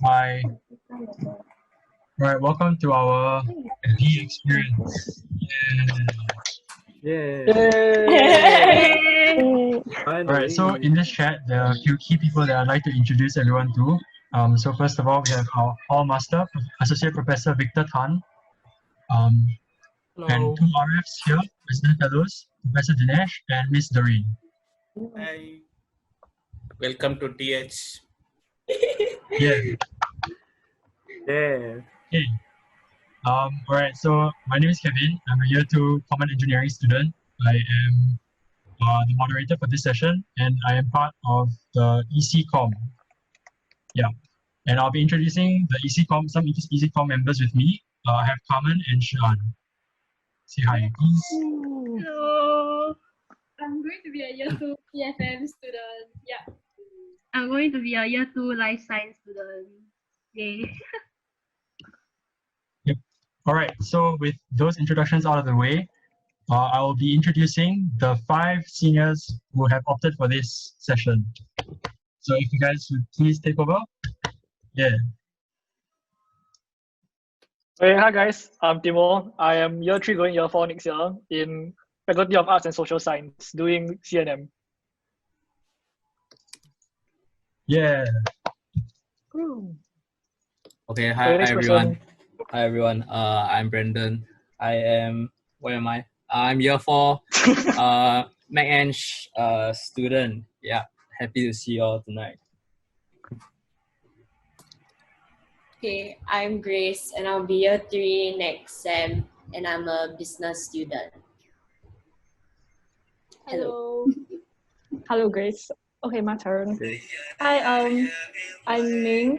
Hi. Right, welcome to our D experience. Yeah. Alright, so in this chat, there are a few key people that I'd like to introduce everyone to. So first of all, we have our Hall Master, Associate Professor Victor Tan, and two RFs here, Resident Fellows, Professor Dinesh and Miss Doreen. Hi. Welcome to TH. Yeah. Yeah. Okay. Alright, so my name is Kevin. I'm a year 2 Common Engineering student. I am the moderator for this session, and I am part of the ECCom. Yeah, and I'll be introducing the ECCom, some ECCom members with me. I have Carmen and Shan. Say hi, please. Hello. I'm going to be a year 2 PFM student. Yeah. I'm going to be a year 2 life science student. Yay. Yep. All right, so with those introductions out of the way, I will be introducing the 5 seniors who have opted for this session. So if you guys would please take over. Yeah. Hey, hi guys, I'm Timo. I am year 3 going year 4 next year in Faculty of Arts and Social Science doing CNM. Yeah. Okay, hi everyone. Hi everyone. I'm Brendan. Where am I? I'm year 4 Mac student. Yeah, happy to see you all tonight. Okay, I'm Grace and I'll be year 3 next sem and I'm a business student. Hello. Hello, Grace. Okay, my turn. Okay. Hi, I'm Ming.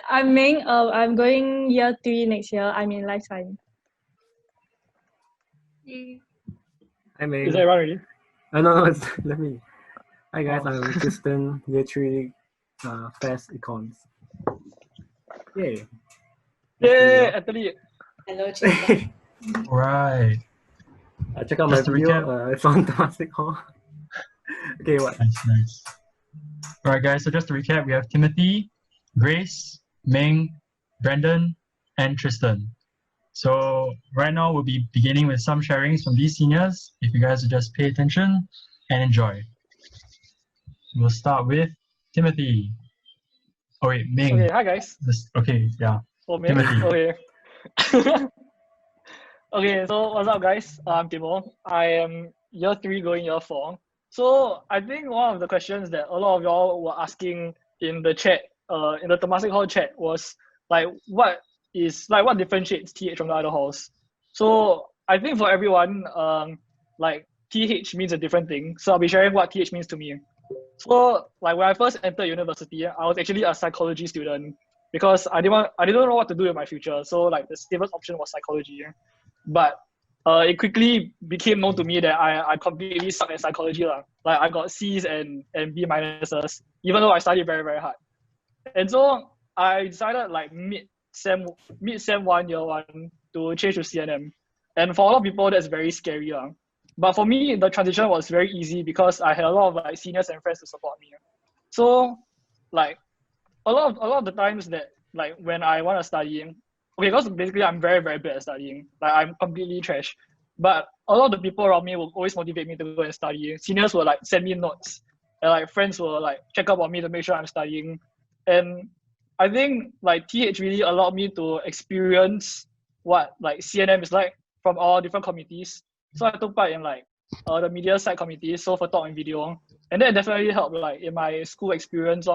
I'm Ming. I'm going year 3 next year. I'm in life science. Hi, Ming. Is that everyone ready? No, it's let me. Hi guys, I'm Tristan, year 3 FAS Econs. Yay. Yay, athlete. Hello, Tristan. Right. Check out my video. It's on Temasek Hall. Okay, what? Nice. All right, guys. So just to recap, we have Timothy, Grace, Ming, Brendan, and Tristan. So right now we'll be beginning with some sharings from these seniors. If you guys would just pay attention and enjoy. We'll start with Timothy. Oh wait, Ming. Okay, hi guys. Okay, yeah. Oh, Ming. Timothy. Okay. Okay, so what's up guys? I'm Timo. I am year 3 going year 4. So I think one of the questions that a lot of y'all were asking in the chat, in the Temasek Hall chat was like, what differentiates TH from the other halls? So I think for everyone, like TH means a different thing. So I'll be sharing what TH means to me. So like when I first entered university, I was actually a psychology student because I didn't know what to do in my future. So like the safest option was psychology. But it quickly became known to me that I completely suck at psychology. Like I got C's and B minuses, even though I studied very, very hard. And so I decided like mid sem 1 year 1 to change to CNM. And for a lot of people, that's very scary. But for me, the transition was very easy because I had a lot of like seniors and friends to support me. So like a lot of the times that like when I want to study, okay, because basically I'm very, very bad at studying. Like I'm completely trash. But a lot of the people around me will always motivate me to go and study. Seniors will like send me notes. And like friends will like check up on me to make sure I'm studying. And I think like TH really allowed me to experience what like CNM is like from all different committees. So I took part in like the media side committee, so for talk and video. And that definitely helped like in my school experience.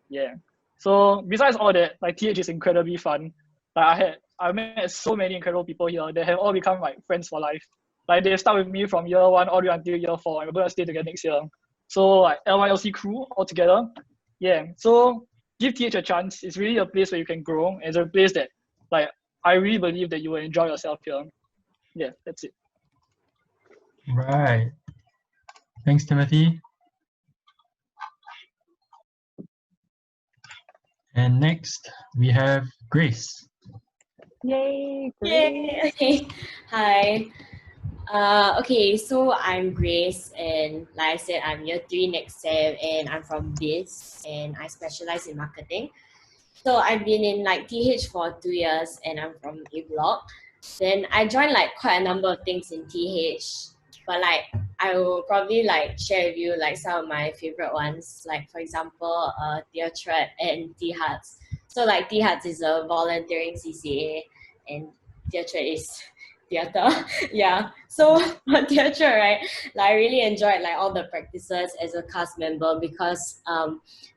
Yeah. So besides all that, like TH is incredibly fun. Like I met so many incredible people here that have all become like friends for life. Like they start with me from year 1 all the way until year 4, and we're gonna stay together next year. So like LYLC crew all together. Yeah. So give TH a chance. It's really a place where you can grow. It's a place that like I really believe that you will enjoy yourself here. Yeah, that's it. Right. Thanks, Timothy. And next we have Grace. Yay! Yay! Okay. Hi. Okay, so I'm Grace, and like I said, I'm year 3 next sem, and I'm from BIS, and I specialize in marketing. So I've been in like TH for 2 years, and I'm from A Block. Then I joined like quite a number of things in TH, but like I will probably like share with you like some of my favorite ones. Like for example, Theatre and T Hearts. So like T Hearts is a volunteering CCA, and Theatre is theater. Yeah. So for theatre, right, like I really enjoyed like all the practices as a cast member because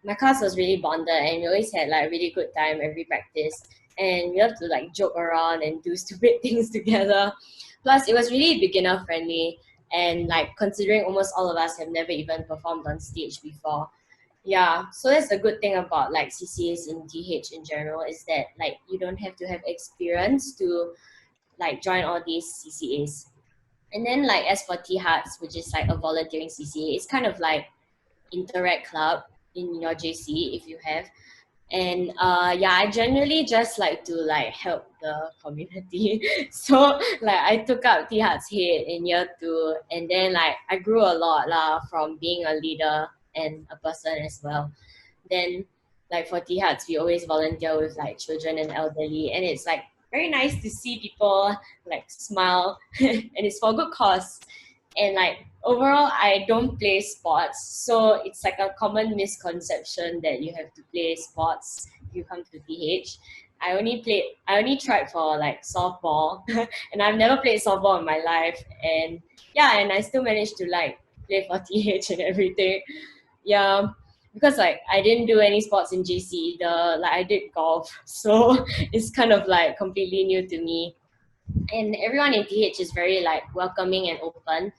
my class was really bonded and we always had like a really good time every practice. And we have to like joke around and do stupid things together. Plus, it was really beginner friendly. And like considering almost all of us have never even performed on stage before. Yeah, so that's the good thing about like CCAs in TH in general is that like you don't have to have experience to like join all these CCAs. And then like as for T Hearts, which is like a volunteering CCA, it's kind of like Interact Club in your JC if you have. And yeah, I generally just like to like help the community. So like I took up T Hearts head in year 2, and then like I grew a lot lah from being a leader and a person as well. Then like for T Hearts, we always volunteer with like children and elderly, and it's like very nice to see people like smile and it's for good cause. And like overall I don't play sports, so it's like a common misconception that you have to play sports if you come to TH. I only tried for like softball and I've never played softball in my life, and yeah, and I still managed to like play for TH and everything. Yeah, because like I didn't do any sports in JC either. Like I did golf, so it's kind of like completely new to me. And everyone in TH is very like welcoming and open,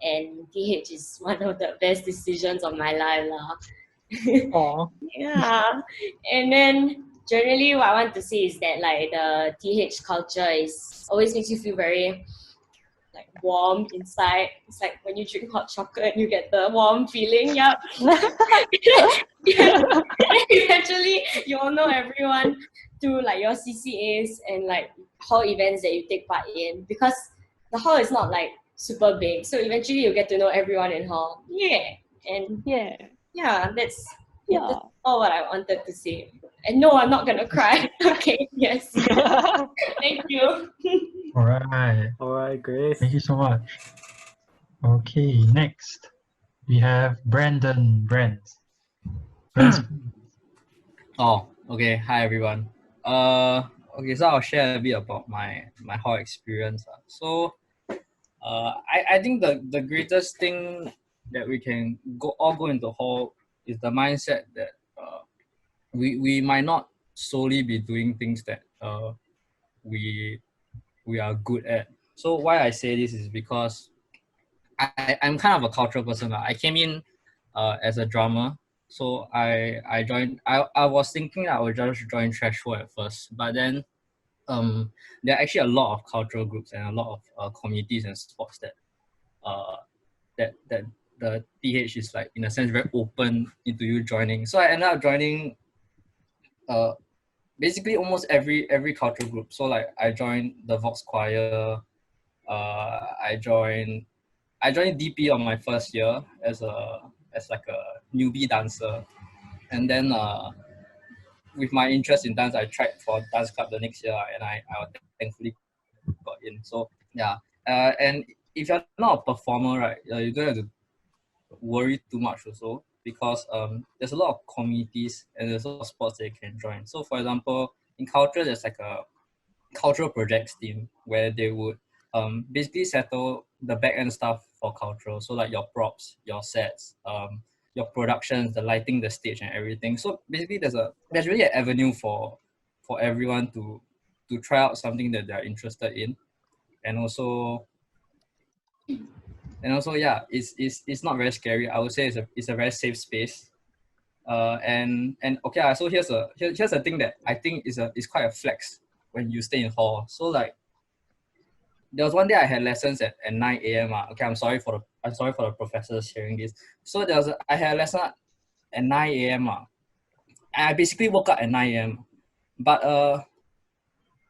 and TH is one of the best decisions of my life lah. Aw. Yeah, and then generally what I want to say is that like the TH culture is always makes you feel very like warm inside. It's like when you drink hot chocolate, you get the warm feeling. Yep. Yeah. Eventually, you all know everyone through like your CCAs and like hall events that you take part in, because the hall is not like super big. So eventually, you get to know everyone in hall. Yeah, and Yeah. yeah, that's Yeah. all what I wanted to say. And no, I'm not gonna cry. Okay. Yes. Thank you. All right. All right, Grace. Thank you so much. Okay, next we have Brandon. Brent. Oh, okay. Hi everyone. Okay, so I'll share a bit about my hall experience. So, I think the greatest thing that we can go into hall is the mindset that we might not solely be doing things that we are good at. So why I say this is because I'm kind of a cultural person. I came in as a drummer. So I joined. I was thinking I would just join Threshold at first, but then there are actually a lot of cultural groups and a lot of communities and sports that that the TH is like in a sense very open into you joining. So I ended up joining basically almost every cultural group. So like I joined the Vox Choir. I joined DP on my first year as like a newbie dancer, and then with my interest in dance, I tried for dance club the next year, and I thankfully got in. So yeah, and if you're not a performer, right, you don't have to worry too much also, because there's a lot of communities and there's a lot of sports that you can join. So for example, in culture, there's like a cultural projects team where they would basically settle the back end stuff for cultural. So like your props, your sets, your productions, the lighting, the stage, and everything. So basically, there's really an avenue for everyone to try out something that they're interested in, and also yeah, it's not very scary. I would say it's a very safe space. And okay, so here's a thing that I think is quite a flex when you stay in hall. So like there was one day I had lessons at 9 a.m. Okay, I'm sorry for the professors hearing this. So I had a lesson at 9 a.m. And I basically woke up at 9 a.m. But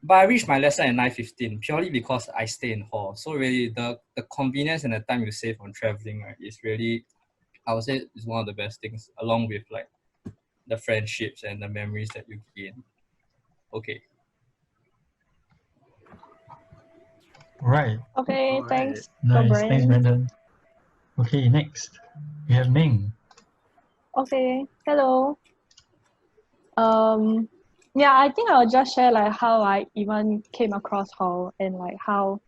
but I reached my lesson at 9:15 purely because I stay in hall. So really the convenience and the time you save on traveling, right, is really, I would say, is one of the best things, along with like the friendships and the memories that you gain. Okay. Right. Okay, All right. thanks. Nice. Thanks, Brian. Brandon. Okay, next we have Ming. Okay, hello. Yeah, I think I'll just share like how I even came across Hall and like how,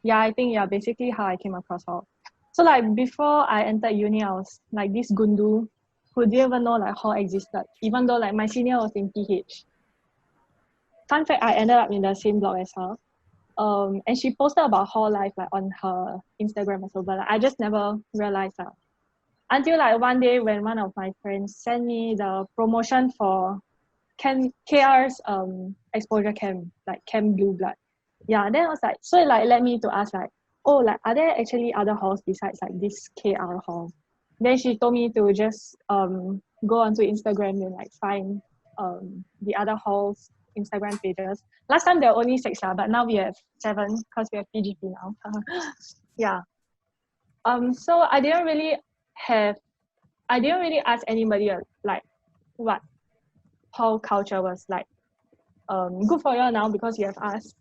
yeah, I think yeah, basically how I came across Hall. So like before I entered uni, I was like this gundu who didn't even know like Hall existed, even though like my senior was in PH. Fun fact, I ended up in the same block as her. And she posted about Hall life like on her Instagram also, but like, I just never realized that. Until like one day when one of my friends sent me the promotion for KR's exposure camp, like Camp Blue Blood. Yeah, then I was like, so it like led me to ask like, oh, like are there actually other halls besides like this KR hall? Then she told me to just go onto Instagram and like find the other halls Instagram pages. Last time there were only 6, but now we have 7 because we have PGP now. Yeah. So I didn't really ask anybody like what hall culture was like. Good for you now because you have asked.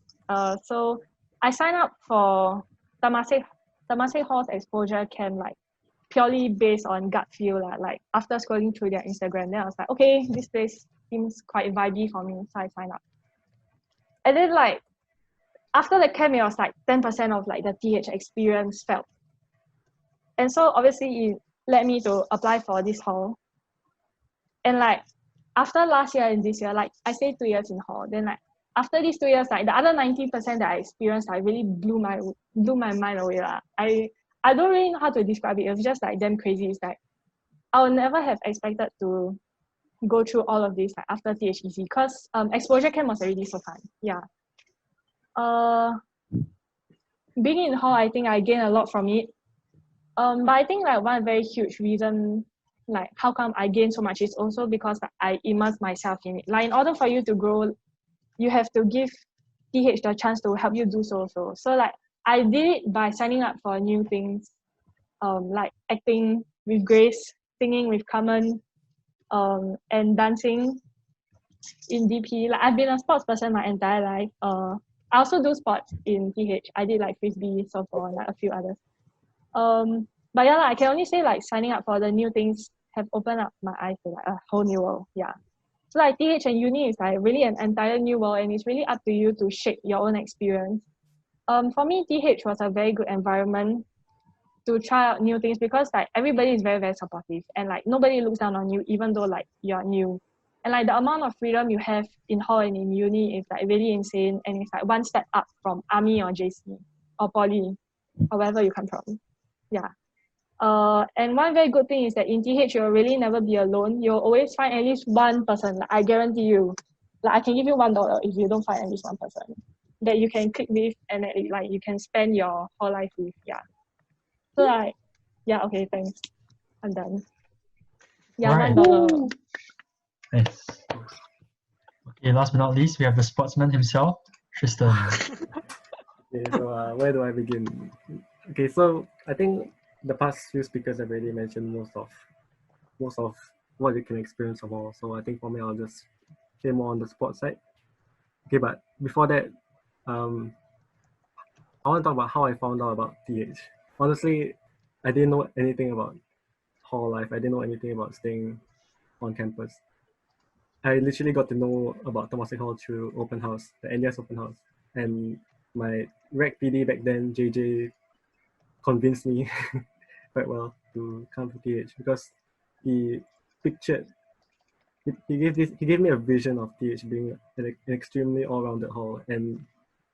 So I signed up for Temasek Hall's exposure camp like purely based on gut feel like after scrolling through their Instagram, then I was like, okay, this place seems quite vibey for me, so I signed up. And then like after the camp, it was like 10% of like the TH experience felt. And so obviously it led me to apply for this hall. And like after last year and this year, like I stayed 2 years in hall. Then like after these 2 years, like the other 90% that I experienced, like really blew my mind away. I don't really know how to describe it. It was just like damn crazy. It's like I would never have expected to go through all of this like after THEC because exposure camp was already so fun. Yeah. Being in hall, I think I gained a lot from it. But I think like one very huge reason like how come I gain so much is also because I immerse myself in it. Like in order for you to grow, you have to give TH the chance to help you do so. So like I did it by signing up for new things, like acting with Grace, singing with Carmen, and dancing in DP. Like I've been a sports person my entire life. I also do sports in TH. I did like frisbee, softball, and like a few others. But yeah, I can only say like signing up for the new things have opened up my eyes to like a whole new world. Yeah. So like TH and uni is like really an entire new world, and it's really up to you to shape your own experience. For me, TH was a very good environment to try out new things because like everybody is very, very supportive and like nobody looks down on you even though like you're new. And like the amount of freedom you have in hall and in uni is like really insane, and it's like one step up from army or JC or poly or wherever you come from. Yeah. And one very good thing is that in TH you'll really never be alone. You'll always find at least one person. Like, I guarantee you. Like I can give you $1 if you don't find at least one person that you can click with and that, like you can spend your whole life with. Yeah. So like, yeah. Okay. Thanks. I'm done. Yeah. Right. $1. Nice. Okay, last but not least, we have the sportsman himself, Tristan. Okay, so where do I begin? Okay, so I think the past few speakers have already mentioned most of what you can experience from all. So I think for me, I'll just say more on the sports side. Okay, but before that, I want to talk about how I found out about TH. Honestly, I didn't know anything about hall life. I didn't know anything about staying on campus. I literally got to know about Temasek Hall through open house, the NDS open house. And my rec PD back then, JJ, convinced me quite well to come to TH because he pictured, he gave me a vision of TH being an extremely all-rounded hall. And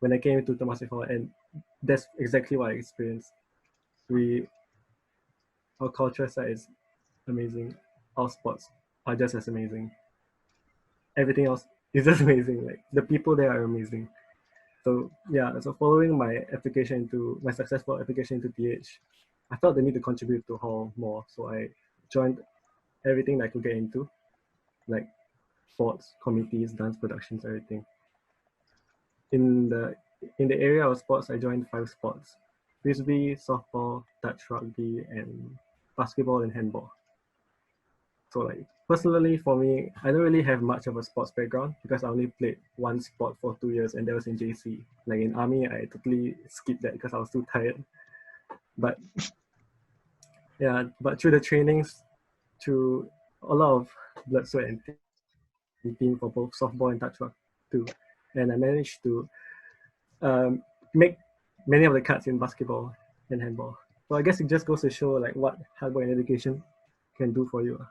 when I came to Temasek Hall, and that's exactly what I experienced. Our culture side is amazing. Our sports are just as amazing. Everything else is just amazing. Like the people there are amazing. So yeah, so following my successful application into TH, I felt the need to contribute to hall more. So I joined everything that I could get into. Like sports committees, dance productions, everything. In the area of sports, I joined 5 sports: frisbee, softball, touch rugby, and basketball and handball. So like personally for me, I don't really have much of a sports background because I only played one sport for 2 years, and that was in JC. Like in army, I totally skipped that because I was too tired. But yeah, but through the trainings, through a lot of blood, sweat, and team for both softball and touch rugby too, and I managed to make many of the cuts in basketball and handball. So I guess it just goes to show like what hard work and education can do for you.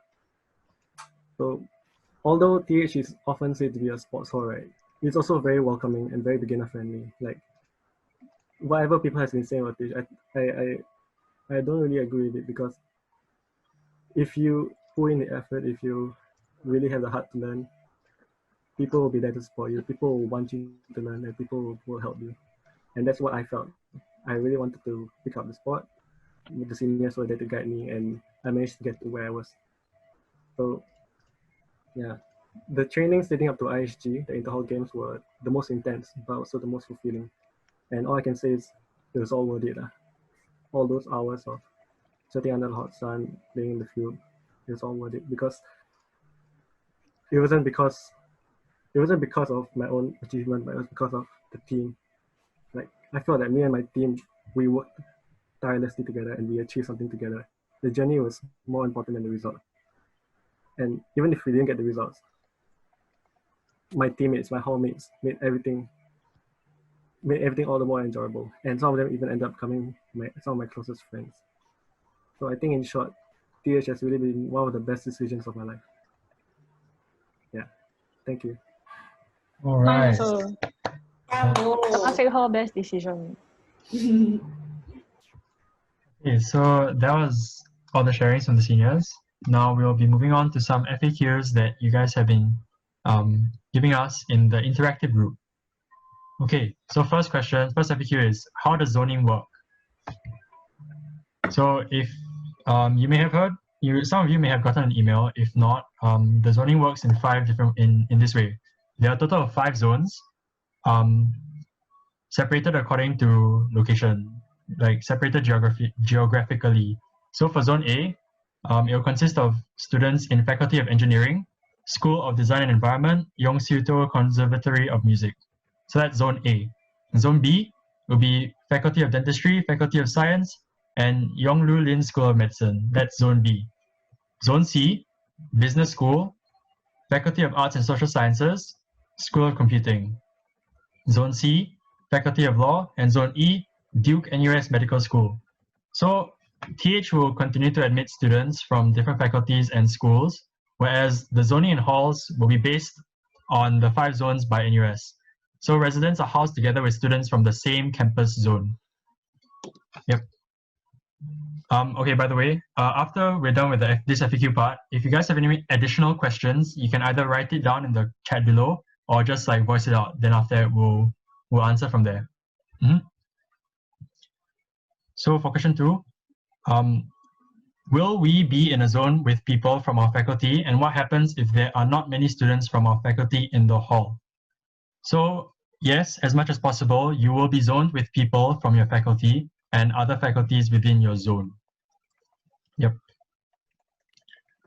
So although TH is often said to be a sports hall, right, it's also very welcoming and very beginner friendly. Like whatever people have been saying about TH, I don't really agree with it, because if you put in the effort, if you really have the heart to learn, people will be there to support you. People will want you to learn, and people will help you. And that's what I felt. I really wanted to pick up the sport. The seniors were there to guide me, and I managed to get to where I was. So yeah, the trainings leading up to ISG, the Inter-Hall Games, were the most intense, but also the most fulfilling. And all I can say is it was all worth it. All those hours of sitting under the hot sun, playing in the field, it was all worth it, because it wasn't because of my own achievement, but it was because of the team. Like I felt that me and my team, we worked tirelessly together and we achieved something together. The journey was more important than the result. And even if we didn't get the results, my teammates, my hallmates made everything all the more enjoyable. And some of them even ended up becoming some of my closest friends. So I think in short, TH has really been one of the best decisions of my life. Yeah, thank you. All Mine right. also. Bravo. Temasek Hall best decision. Okay, so that was all the sharings from the seniors. Now we'll be moving on to some FAQs that you guys have been giving us in the interactive group. Okay, so first FAQ is, how does zoning work? So if you may have heard, some of you may have gotten an email. If not, the zoning works in in this way. There are a total of 5 zones, separated according to location, like separated geographically. So for Zone A, it will consist of students in Faculty of Engineering, School of Design and Environment, Yongsu-to Conservatory of Music. So that's Zone A. Zone B will be Faculty of Dentistry, Faculty of Science, and Yonglu Lin School of Medicine. That's Zone B. Zone C, Business School, Faculty of Arts and Social Sciences, School of Computing. Zone C, Faculty of Law, and Zone E, Duke NUS Medical School. So TH will continue to admit students from different faculties and schools, whereas the zoning and halls will be based on the 5 zones by NUS. So residents are housed together with students from the same campus zone. Yep. Okay, by the way, after we're done with this FAQ part, if you guys have any additional questions, you can either write it down in the chat below or just like voice it out. Then after that, we'll answer from there. So for question 2, will we be in a zone with people from our faculty, and what happens if there are not many students from our faculty in the hall? So yes, as much as possible, you will be zoned with people from your faculty and other faculties within your zone. Yep.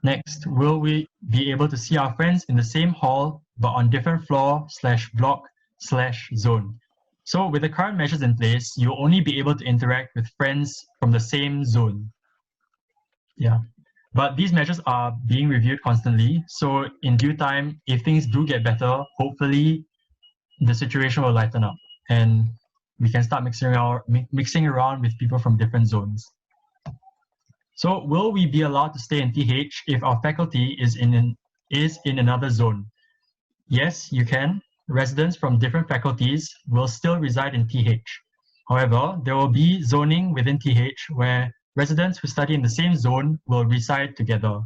Next, will we be able to see our friends in the same hall but on different floor/block/zone? So with the current measures in place, you'll only be able to interact with friends from the same zone. Yeah, but these measures are being reviewed constantly. So in due time, if things do get better, hopefully the situation will lighten up and we can start mixing around with people from different zones. So will we be allowed to stay in TH if our faculty is in another zone? Yes, you can. Residents from different faculties will still reside in TH. However, there will be zoning within TH where residents who study in the same zone will reside together.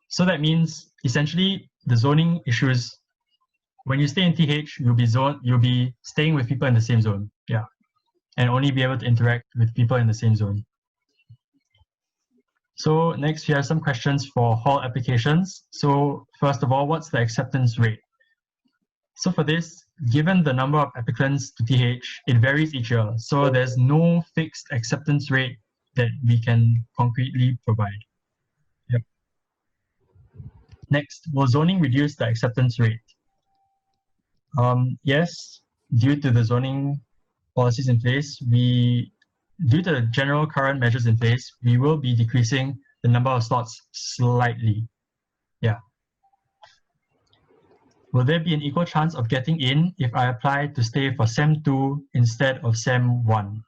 So that means essentially the zoning issues, when you stay in TH, you'll be staying with people in the same zone. Yeah. And only be able to interact with people in the same zone. So next we have some questions for hall applications. So first of all, what's the acceptance rate? So for this, given the number of applicants to TH, it varies each year. So there's no fixed acceptance rate that we can concretely provide. Yep. Next, will zoning reduce the acceptance rate? Yes, due to the zoning policies in place, due to the general current measures in place, we will be decreasing the number of slots slightly. Yeah. Will there be an equal chance of getting in if I apply to stay for SEM 2 instead of SEM 1?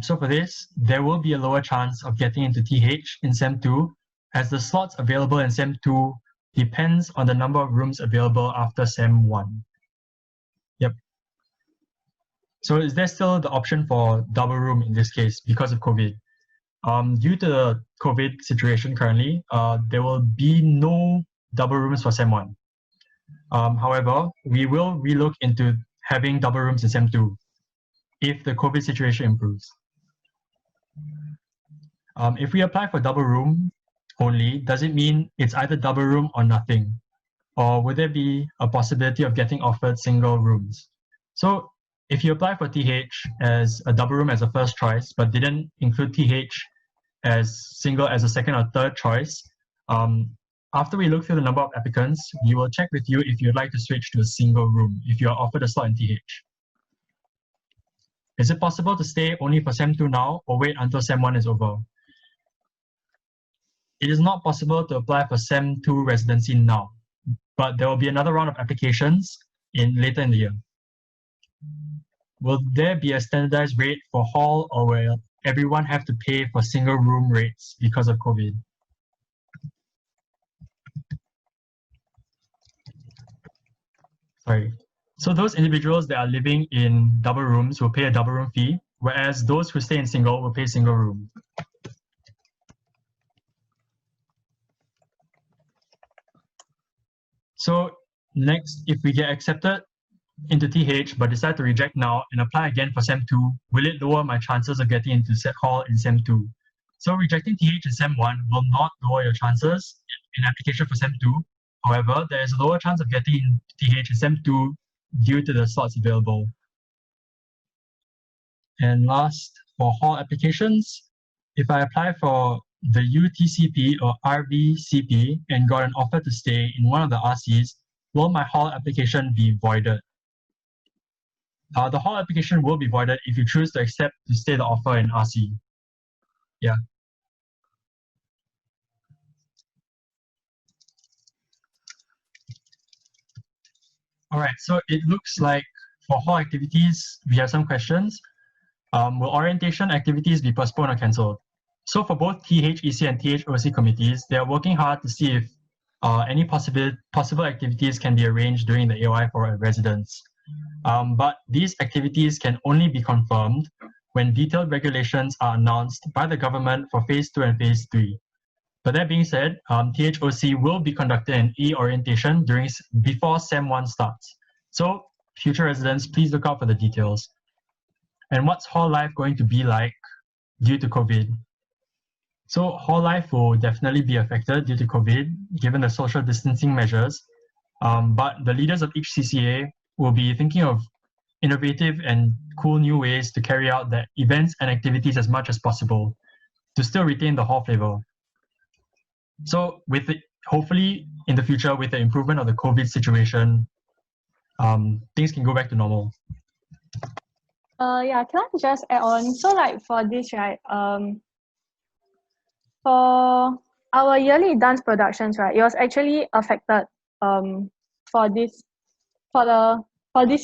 So for this, there will be a lower chance of getting into TH in SEM 2, as the slots available in SEM 2 depends on the number of rooms available after SEM 1. Yep. So is there still the option for double room in this case because of COVID? Due to the COVID situation currently, there will be no double rooms for SEM 1. However, we will relook into having double rooms in SEM 2 if the COVID situation improves. If we apply for double room only, does it mean it's either double room or nothing? Or would there be a possibility of getting offered single rooms? So if you apply for TH as a double room as a first choice, but didn't include TH as single as a second or third choice, after we look through the number of applicants, we will check with you if you'd like to switch to a single room if you are offered a slot in TH. Is it possible to stay only for SEM 2 now or wait until SEM 1 is over? It is not possible to apply for SEM 2 residency now, but there will be another round of applications later in the year. Will there be a standardized rate for hall, or will everyone have to pay for single room rates because of COVID? Sorry. So those individuals that are living in double rooms will pay a double room fee, whereas those who stay in single will pay single room. So next, if we get accepted into TH but decide to reject now and apply again for SEM 2, will it lower my chances of getting into Set Hall in SEM 2? So rejecting TH in SEM 1 will not lower your chances in application for SEM 2. However, there is a lower chance of getting in TH in SEM 2 due to the slots available. And last, for hall applications, if I apply for the UTCP or RVCP and got an offer to stay in one of the RCs, will my hall application be voided? The hall application will be voided if you choose to accept to stay the offer in RC. Yeah. All right, so it looks like for hall activities, we have some questions. Will orientation activities be postponed or cancelled? So for both THEC and THOC committees, they are working hard to see if any possible activities can be arranged during the AOI for residents. But these activities can only be confirmed when detailed regulations are announced by the government for Phase 2 and Phase 3. But that being said, THOC will be conducting an e-orientation before SEM 1 starts. So future residents, please look out for the details. And what's hall life going to be like due to COVID? So hall life will definitely be affected due to COVID, given the social distancing measures. But the leaders of each CCA will be thinking of innovative and cool new ways to carry out the events and activities as much as possible to still retain the hall flavor. So hopefully in the future, with the improvement of the COVID situation, things can go back to normal. Yeah, can I just add on? So like for this, right, for our yearly dance productions, right, it was actually affected for this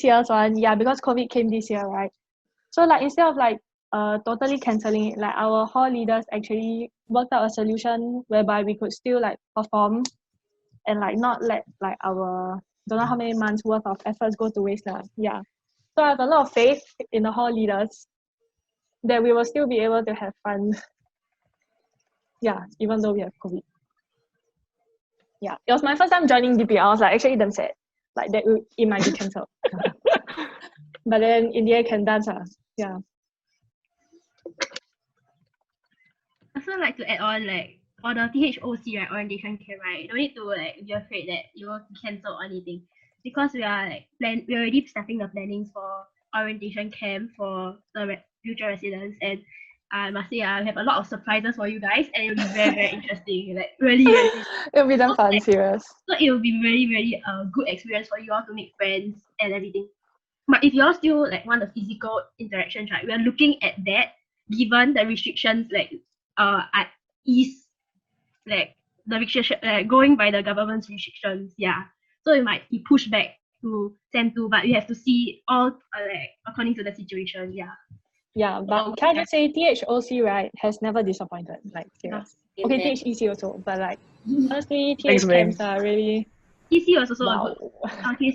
year's one, yeah, because COVID came this year, right? So like instead of like totally cancelling it, like our hall leaders actually worked out a solution whereby we could still like perform and like not let like our don't know how many months worth of efforts go to waste. Yeah. So I have a lot of faith in the hall leaders that we will still be able to have fun. Yeah, even though we have COVID. Yeah, it was my first time joining DP. I was like actually damn sad, like that it might be cancelled. But then in the end can dance. Yeah. So also like to add on like for the THOC right orientation camp right, don't need to like be afraid that you will cancel or anything because we are like we're already starting the plannings for orientation camp for the future residents, and I must say I have a lot of surprises for you guys, and it'll be very very interesting, like really. It'll be damn fun, like, serious. So it will be very good experience for you all to make friends and everything. But if you all still like want the physical interactions, right, we are looking at that given the restrictions like at east, like the restriction going by the government's restrictions, yeah. So it might be pushed back to Sem 2, but we have to see all like according to the situation, yeah. Yeah, but can I just say THOC right has never disappointed, like serious. Okay, THEC also, but like honestly, Thanks, TH camps are really EC was also wow. a good. Okay,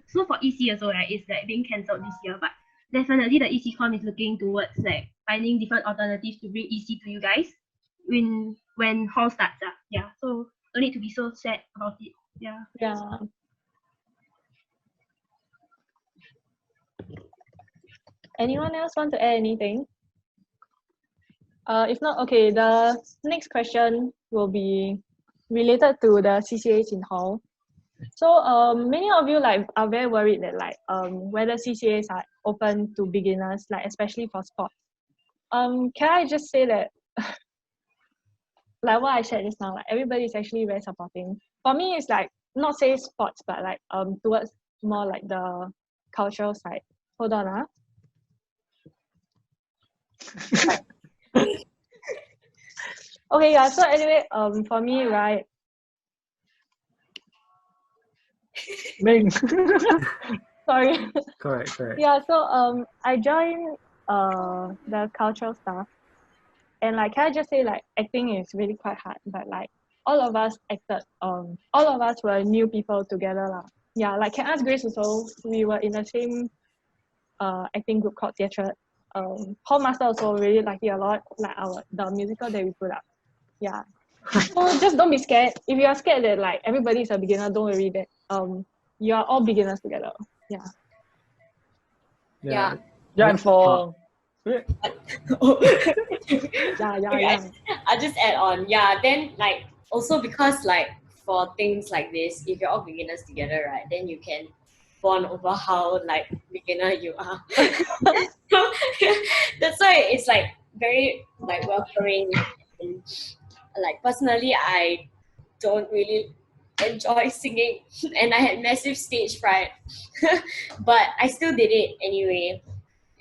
so for EC also right, it's like being cancelled this year, but definitely the EC is looking towards like finding different alternatives to bring EC to you guys when hall starts. Yeah, so don't need to be so sad about it. Yeah. Yeah. Anyone else want to add anything? If not, okay, the next question will be related to the CCAs in hall. So many of you like are very worried that like whether CCAs are open to beginners, like especially for sports. Can I just say that like what I shared just now, like everybody is actually very supporting. For me, it's like not say sports, but like towards more like the cultural side. Hold on, Okay, yeah. So anyway, for me, right. Ming. Sorry. Correct. Yeah. So I joined the cultural stuff, and like can I just say like acting is really quite hard, but like all of us acted. All of us were new people together, lah. Yeah. Like can ask Grace also. We were in the same acting group called theatre. Hall master also really liked it a lot, like the musical that we put up. Yeah. So just don't be scared. If you are scared that like everybody is a beginner, don't worry that you are all beginners together. Yeah. Yeah. Yeah, and for Yeah. Yeah. I'll just add on. Yeah, then like also because like for things like this, if you're all beginners together, right, then you can bond over how like beginner you are. So that's why it's like very like welcoming. And, like personally, I don't really enjoy singing, and I had massive stage fright, but I still did it anyway,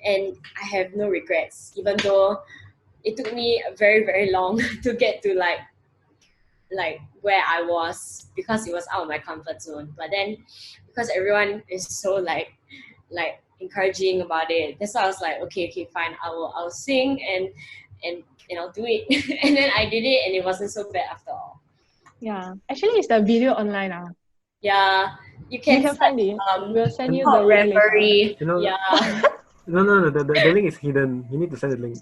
and I have no regrets, even though it took me very very long to get to like where I was because it was out of my comfort zone. But then because everyone is so like encouraging about it, that's why I was like, okay, fine, I'll sing and I'll do it. And then I did it, and it wasn't so bad after all. Yeah. Actually, it's the video online. Yeah, You can find it. We'll send you the called link later. Reverie. You know, Yeah. No, the link is hidden. You need to send the link.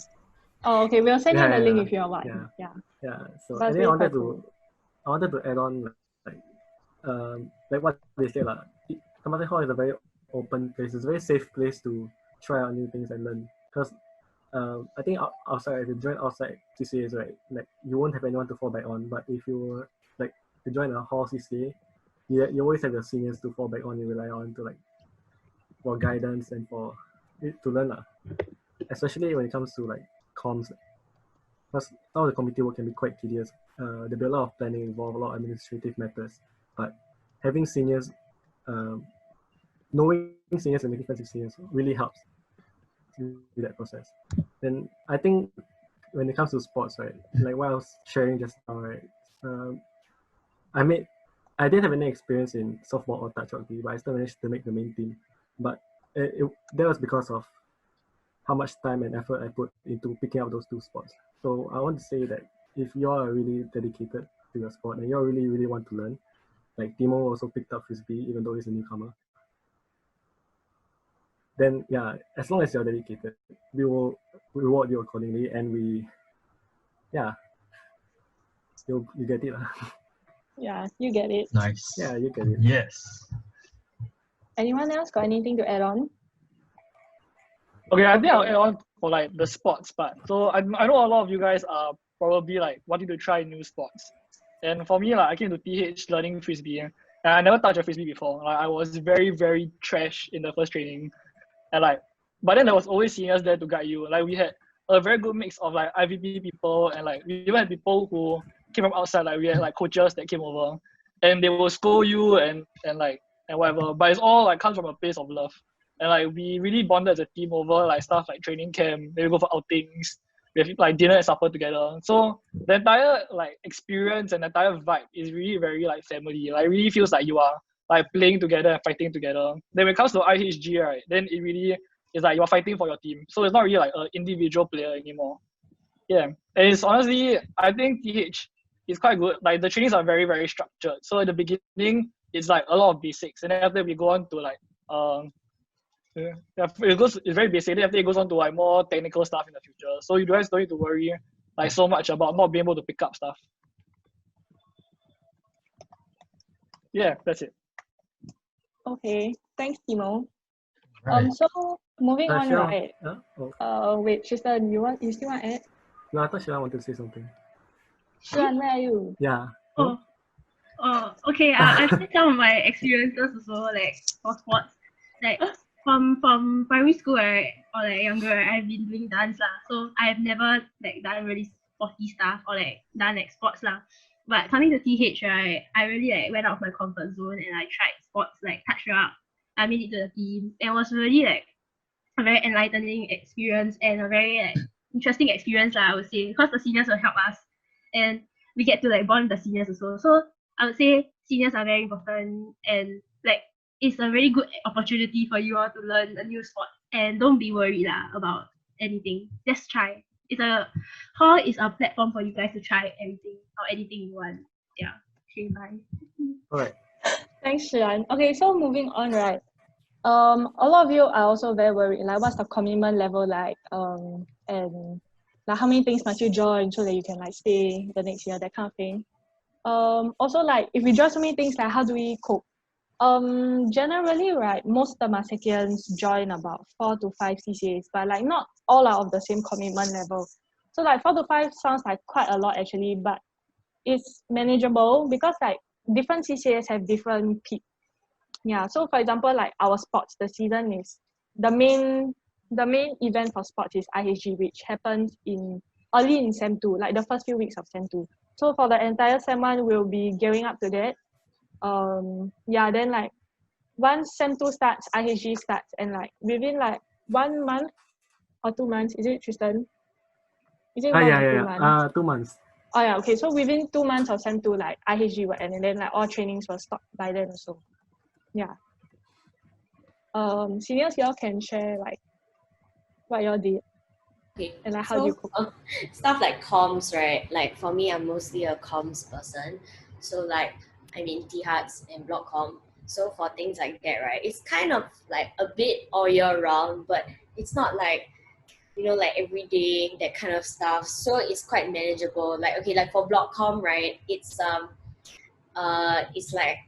Oh, okay. We'll send you the link if you want. Yeah. So That's and then I really wanted quite cool. to add on like what they said Temasek Hall is a very open place. It's a very safe place to try out new things and learn. Because I think outside, if you join outside CCAs, right, like you won't have anyone to fall back on. But if you like to join a hall CCA, you always have your seniors to fall back on. You rely on to like for guidance and for to learn especially when it comes to like comms. Because some of the committee work can be quite tedious. There'll be a lot of planning involved, a lot of administrative matters. But having seniors, knowing seniors and making friends with seniors really helps with that process. Then I think when it comes to sports, right, like what I was sharing just now, right, I didn't have any experience in softball or touch rugby, but I still managed to make the main team. But that was because of how much time and effort I put into picking up those two sports. So I want to say that if you are really dedicated to your sport and you really, really want to learn, like Timo also picked up Frisbee, even though he's a newcomer, then yeah, as long as you're dedicated, we will reward you accordingly, and you get it. Yeah, you get it. Nice. Yeah, you get it. Yes. Anyone else got anything to add on? Okay, I think I'll add on for like the sports part. So I know a lot of you guys are probably like wanting to try new sports. And for me, like I came to TH learning frisbee, and I never touched a frisbee before. Like I was very, very trash in the first training, and like, but then there was always seniors there to guide you. Like we had a very good mix of like IVP people, and like we even had people who came from outside. Like we had like coaches that came over, and they will scold you and whatever. But it's all like comes from a place of love, and like we really bonded as a team over like stuff like training camp. We go for outings. We have like dinner and supper together. So the entire like experience and the entire vibe is really very like family. Like it really feels like you are like playing together and fighting together. Then when it comes to IHG, right, then it really is like you're fighting for your team. So it's not really like an individual player anymore. Yeah. And it's honestly, I think TH is quite good. Like the trainings are very, very structured. So at the beginning, it's like a lot of basics. And then after we go on to like it's very basic. Then after it goes on to like more technical stuff in the future. So you guys don't need to worry like so much about not being able to pick up stuff. Yeah, that's it. Okay, thanks, Timo. Right. So moving on, Sure. right? Oh, Wait, Tristan, you still want to add? no, I thought Sheila wanted to say something. Tristan, where are you? Yeah. Oh, okay. I've shared some of my experiences also, like for sports. Like from primary school, right, or like younger, right, I've been doing dance lah. So I've never like done really sporty stuff or like done like sports lah. But coming to TH, right, I really like went out of my comfort zone and I tried sports like touch up. I made it to the team. It was really like a very enlightening experience and a very like interesting experience lah, I would say, because the seniors will help us and we get to like bond with the seniors also. So I would say seniors are very important and like it's a very good opportunity for you all to learn a new sport and don't be worried lah about anything. Just try. Hall is a platform for you guys to try everything or anything you want. Yeah. Okay, bye. All right. Thanks, Shilan. Okay, so moving on, right? A lot of you are also very worried, like what's the commitment level like, and like how many things must you join so that you can like stay the next year, that kind of thing. Also like if we join so many things, like how do we cope? Generally, right, most Temasekians join about 4 to 5 CCAs, but like not all are of the same commitment level. So like 4 to 5 sounds like quite a lot actually, but it's manageable because like different CCAs have different peak. Yeah, so for example, like our sports, the season is the main event for sports is IHG, which happens early in Sem 2, like the first few weeks of Sem 2. So for the entire Sem 1, we'll be gearing up to that. Yeah, then like once Sem 2 starts, IHG starts, and like within like 1 month or 2 months, is it, Tristan? Is it 1 or 2 months? 2 months. Oh yeah, okay. So within 2 months of Sem 2, like IHG will end, and then like all trainings will stop by then also. Yeah. Seniors, y'all can share like what y'all did. Okay. And like how do you cope? Stuff like comms, right? Like for me, I'm mostly a comms person. So like I'm in T-Hearts and Block Com. So for things like that, right, it's kind of like a bit all year round, but it's not like, you know, like every day, that kind of stuff. So it's quite manageable. Like, okay, like for Block Com, right, it's like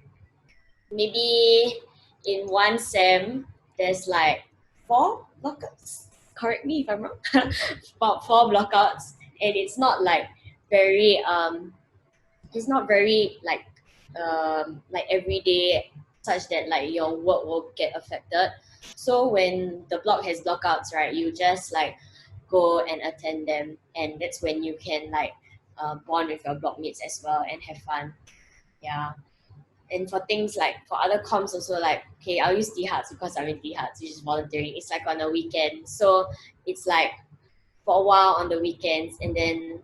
maybe in one sem, there's like 4 blockouts. Correct me if I'm wrong. About 4 blockouts, and it's not like very like every day, such that like your work will get affected. So when the block has blockouts, right, you just like go and attend them, and that's when you can like bond with your blockmates as well and have fun. Yeah. And for things like for other comms also, like, okay, I'll use T-Hearts because I'm in T-Hearts, which is volunteering. It's like on a weekend. So it's like for a while on the weekends, and then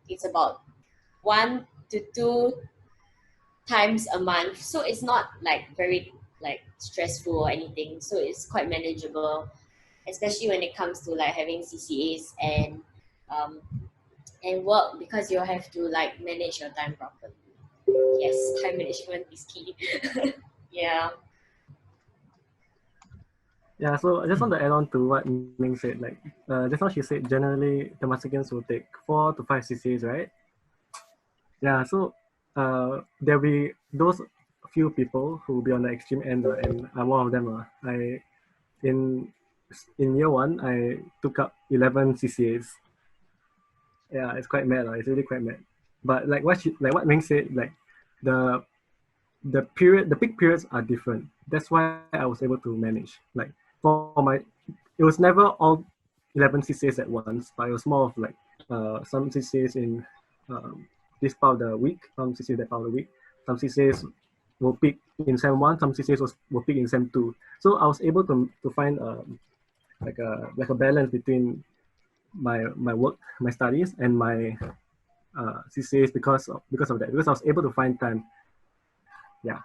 it's about 1 to 2 times a month. So it's not like very like stressful or anything. So it's quite manageable, especially when it comes to like having CCAs and work, because you have to like manage your time properly. Yes, time management is key. Yeah. Yeah, so I just want to add on to what Ming said. Like, just now she said generally Temasekians will take 4 to 5 CCAs, right? Yeah, so there'll be those few people who will be on the extreme end, and I'm one of them. In year 1, I took up 11 CCAs. yeah, it's quite mad. It's really quite mad. But like what Ming said, like the the peak periods are different. That's why I was able to manage. Like for my, it was never all 11 CCAs at once, but it was more of like some CCAs in this part of the week, some CCAs that part of the week, some CCAs will peak in sem 1, some CCAs will peak in sem 2. So I was able to find like a balance between my work, my studies, and my CCAs because of that, because I was able to find time. Yeah.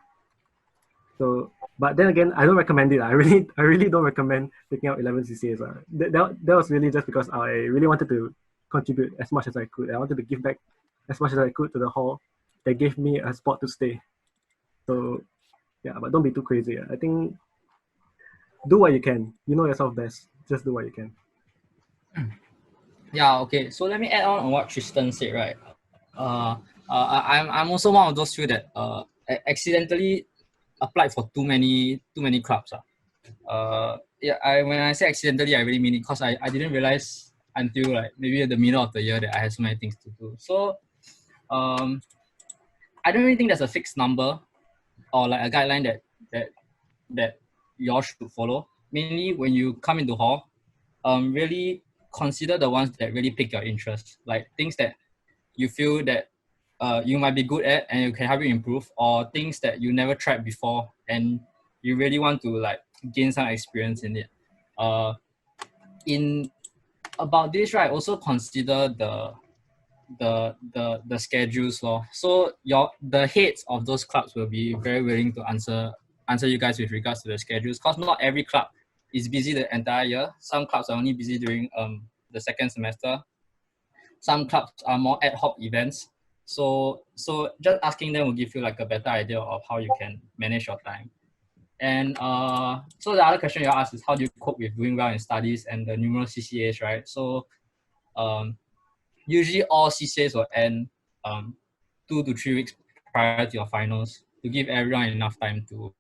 So, but then again, I don't recommend it. I really don't recommend picking up 11 CCAs. That was really just because I really wanted to contribute as much as I could. I wanted to give back as much as I could to the hall. They gave me a spot to stay. So, yeah, but don't be too crazy. I think do what you can. You know yourself best. Just do what you can. Yeah, okay. So let me add on what Tristan said, right? I'm also one of those few that accidentally applied for too many clubs. Yeah, when I say accidentally, I really mean it, because I didn't realize until like maybe at the middle of the year that I had so many things to do. So I don't really think there's a fixed number or like a guideline that you all should follow. Mainly when you come into hall, really consider the ones that really pique your interest, like things that you feel that you might be good at and you can help you improve, or things that you never tried before and you really want to like gain some experience in it. In about this, right, also consider the schedules law. So the heads of those clubs will be very willing to answer you guys with regards to the schedules, because not every club is busy the entire year. Some clubs are only busy during the second semester. Some clubs are more ad hoc events. So just asking them will give you like a better idea of how you can manage your time. And so the other question you asked is, how do you cope with doing well in studies and the numerous CCAs, right? So usually all CCAs will end 2 to 3 weeks prior to your finals to give everyone enough time to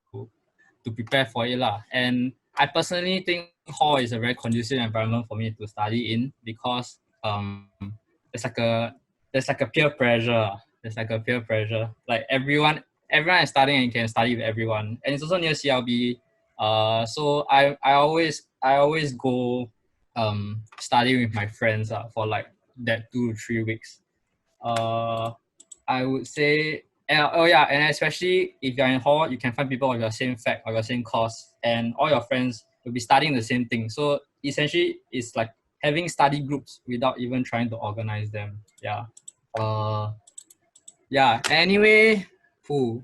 prepare for it lah. And I personally think hall is a very conducive environment for me to study in, because there's like a peer pressure. There's like a peer pressure. Like everyone is studying and you can study with everyone. And it's also near CLB. So I always go study with my friends for like that 2 to 3 weeks. I would say, and especially if you're in hall, you can find people of your same fact or your same course, and all your friends will be studying the same thing. So essentially, it's like having study groups without even trying to organize them. Yeah. Yeah. Anyway,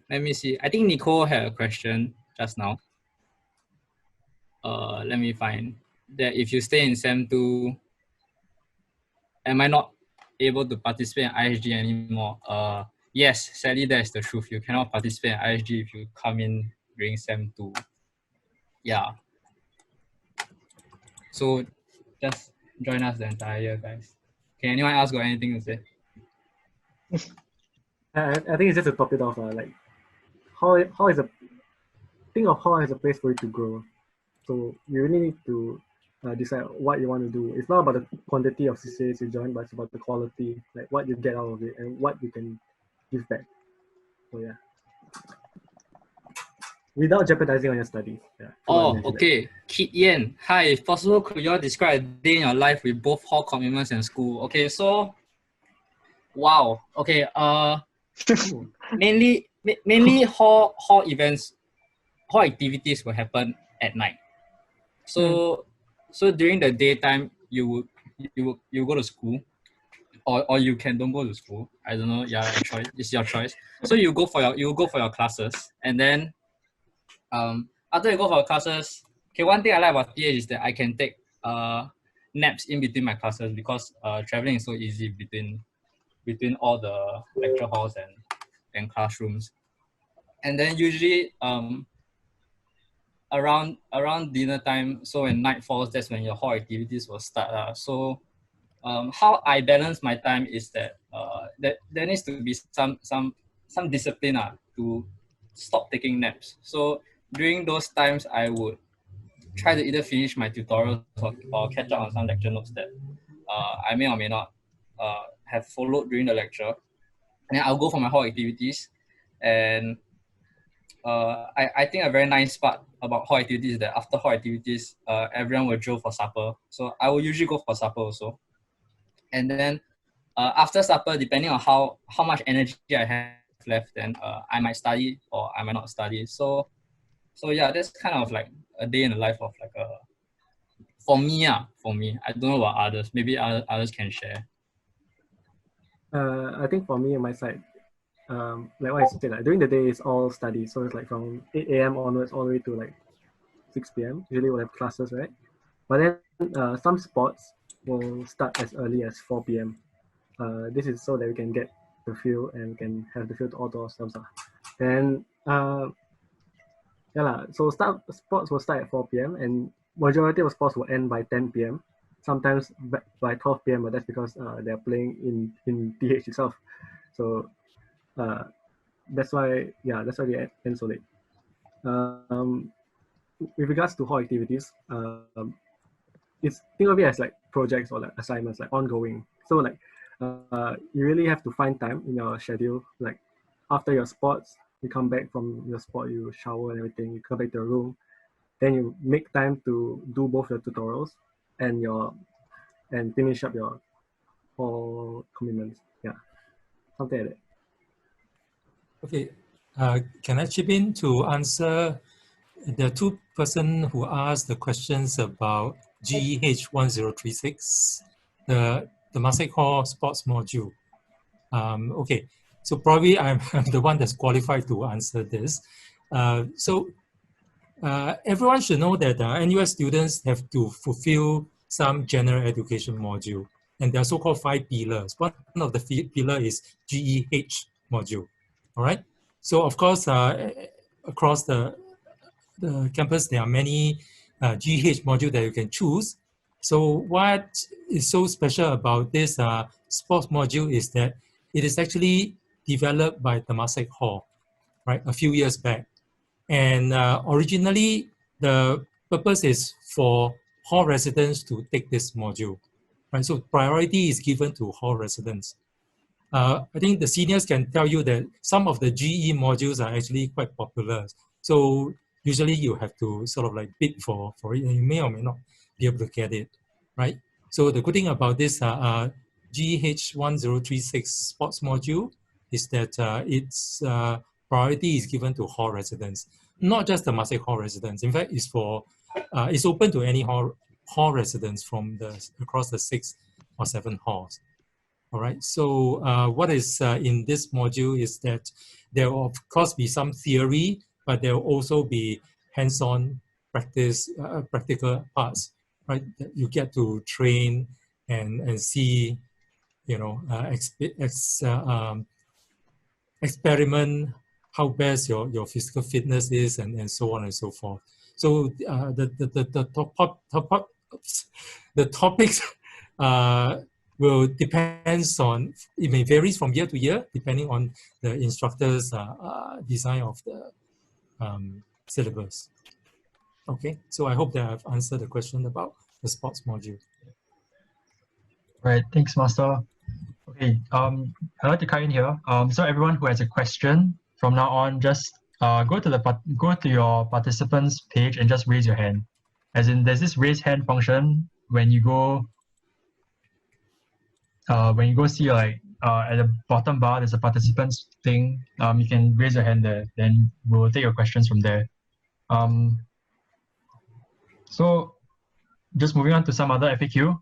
let me see. I think Nicole had a question just now. Let me find that. If you stay in Sem 2, am I not able to participate in ISG anymore? Yes, sadly, that's the truth. You cannot participate in ISG if you come in during Sem 2. Yeah. So just join us the entire year, guys. Can anyone else got anything to say? I think it's just to top it off. Like how is think of hall as a place for you to grow. So you really need to decide what you want to do. It's not about the quantity of CCAs you join, but it's about the quality, like what you get out of it and what you can give back. So yeah, without jeopardizing on your studies. Yeah. Oh, okay. Kit Yen, hi. If possible, could you all describe a day in your life with both hall commitments and school? Okay, so wow. Okay. Mainly hall events, hall activities will happen at night. So during the daytime, you go to school, or you can don't go to school. I don't know. Yeah, choice. It's your choice. So you go for your classes, and then after you go for your classes, okay. One thing I like about TH is that I can take naps in between my classes, because traveling is so easy between all the lecture halls and classrooms. And then usually around dinner time, so when night falls, that's when your hall activities will start. So how I balance my time is that that there needs to be some discipline to stop taking naps. So during those times, I would try to either finish my tutorials or catch up on some lecture notes that I may or may not have followed during the lecture. And then I'll go for my hall activities. And I think a very nice part about hall activities is that after hall activities, everyone will drill for supper. So I will usually go for supper also. And then after supper, depending on how much energy I have left, then I might study or I might not study. So yeah, that's kind of like a day in the life of like for me. I don't know about others. Maybe others can share. I think for me on my side, like what I said, like during the day it's all study. So it's like from 8 a.m. onwards all the way to like 6 p.m. Usually we'll have classes, right? But then some sports will start as early as 4 p.m. This is so that we can get the field and can have the field all to ourselves. And so sports will start at 4 p.m. and majority of sports will end by 10 p.m. Sometimes by 12 p.m. But that's because they're playing in TH itself. So that's why they end so late. With regards to hall activities, think of it as like projects or like assignments, like ongoing. So like you really have to find time in your schedule. Like after your sports, you come back from your sport, you shower and everything, you come back to your room, then you make time to do both the tutorials and finish up your hall commitments. Yeah, something like that. Okay, can I chip in to answer the two person who asked the questions about GEH 1036, the Temasek Hall sports module? Okay, so probably I'm the one that's qualified to answer this. Everyone should know that NUS students have to fulfill some general education module, and there are so-called 5 pillars. One of the pillar is GEH module. All right. So of course, across the campus, there are many GEH module that you can choose. So what is so special about this sports module is that it is actually developed by Temasek Hall, right, a few years back. And originally, the purpose is for hall residents to take this module, right? So priority is given to hall residents. I think the seniors can tell you that some of the GE modules are actually quite popular. So usually you have to sort of like bid for it, and you may or may not be able to get it, right? So the good thing about this GH 1036 sports module is that its priority is given to hall residents, not just the Temasek Hall residents. In fact, it's open to any hall residents from across the 6 or 7 halls. All right, so what is in this module is that there will of course be some theory, but there will also be hands-on practical parts, right? That you get to train and see, you know, experiment how best your physical fitness is, and so on and so forth. So the topics will depends on, it may varies from year to year depending on the instructor's design of the syllabus. Okay, so I hope that I've answered the question about the sports module. All right, thanks, Master. Okay, I'd like to cut in here. So everyone who has a question from now on, just go to your participants page and just raise your hand. As in, there's this raise hand function when you go see like at the bottom bar, there's a participants thing. You can raise your hand there. Then we'll take your questions from there. So just moving on to some other FAQ.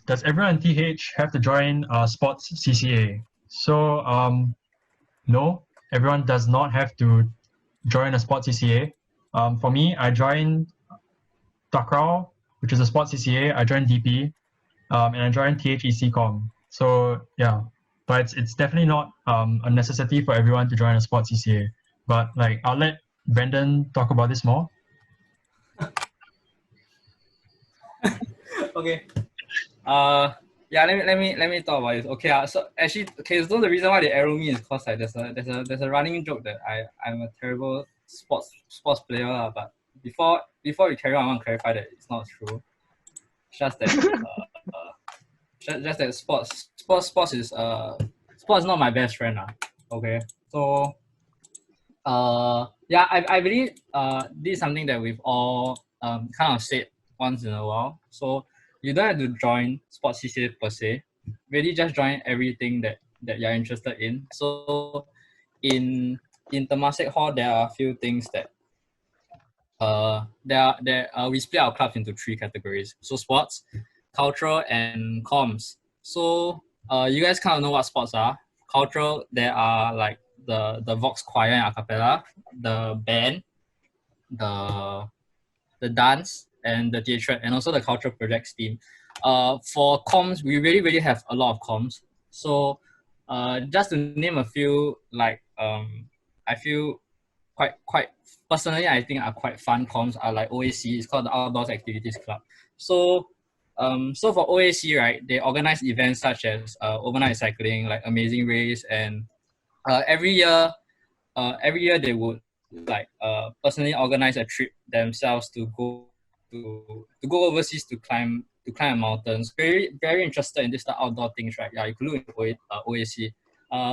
Does everyone in TH have to join sports CCA? So no, everyone does not have to join a sports CCA. For me, I joined Takraw, which is a sports CCA. I joined DP, and I joined THEC Com. So yeah, but it's definitely not a necessity for everyone to join a sports CCA. But like, I'll let Brendan talk about this more. Okay. Yeah, let me talk about it. Okay, so actually, okay, so the reason why they arrow me is because like there's a running joke that I'm a terrible sports player, but before we carry on, I want to clarify that it's not true. just that just that sports is sports is not my best friend. Okay. So yeah, I believe this is something that we've all kind of said once in a while. So you don't have to join sports CCA per se. Really just join everything that you're interested in. So in Temasek Hall there are a few things that we split our clubs into 3 categories. So sports, cultural, and comms. So you guys kind of know what sports are. Cultural, there are like the Vox Choir and Acapella, the band, the dance, and the theatre, and also the cultural projects team. For comms, we really have a lot of comms. So just to name a few, like I feel quite personally, I think are quite fun comms are like OAC. It's called the Outdoors Activities Club. So so for OAC, right, they organize events such as overnight cycling, like Amazing Race, and every year they would like personally organize a trip themselves to go overseas to climb mountains. Very interested in this type of outdoor things, right? Yeah, you could look at OAC.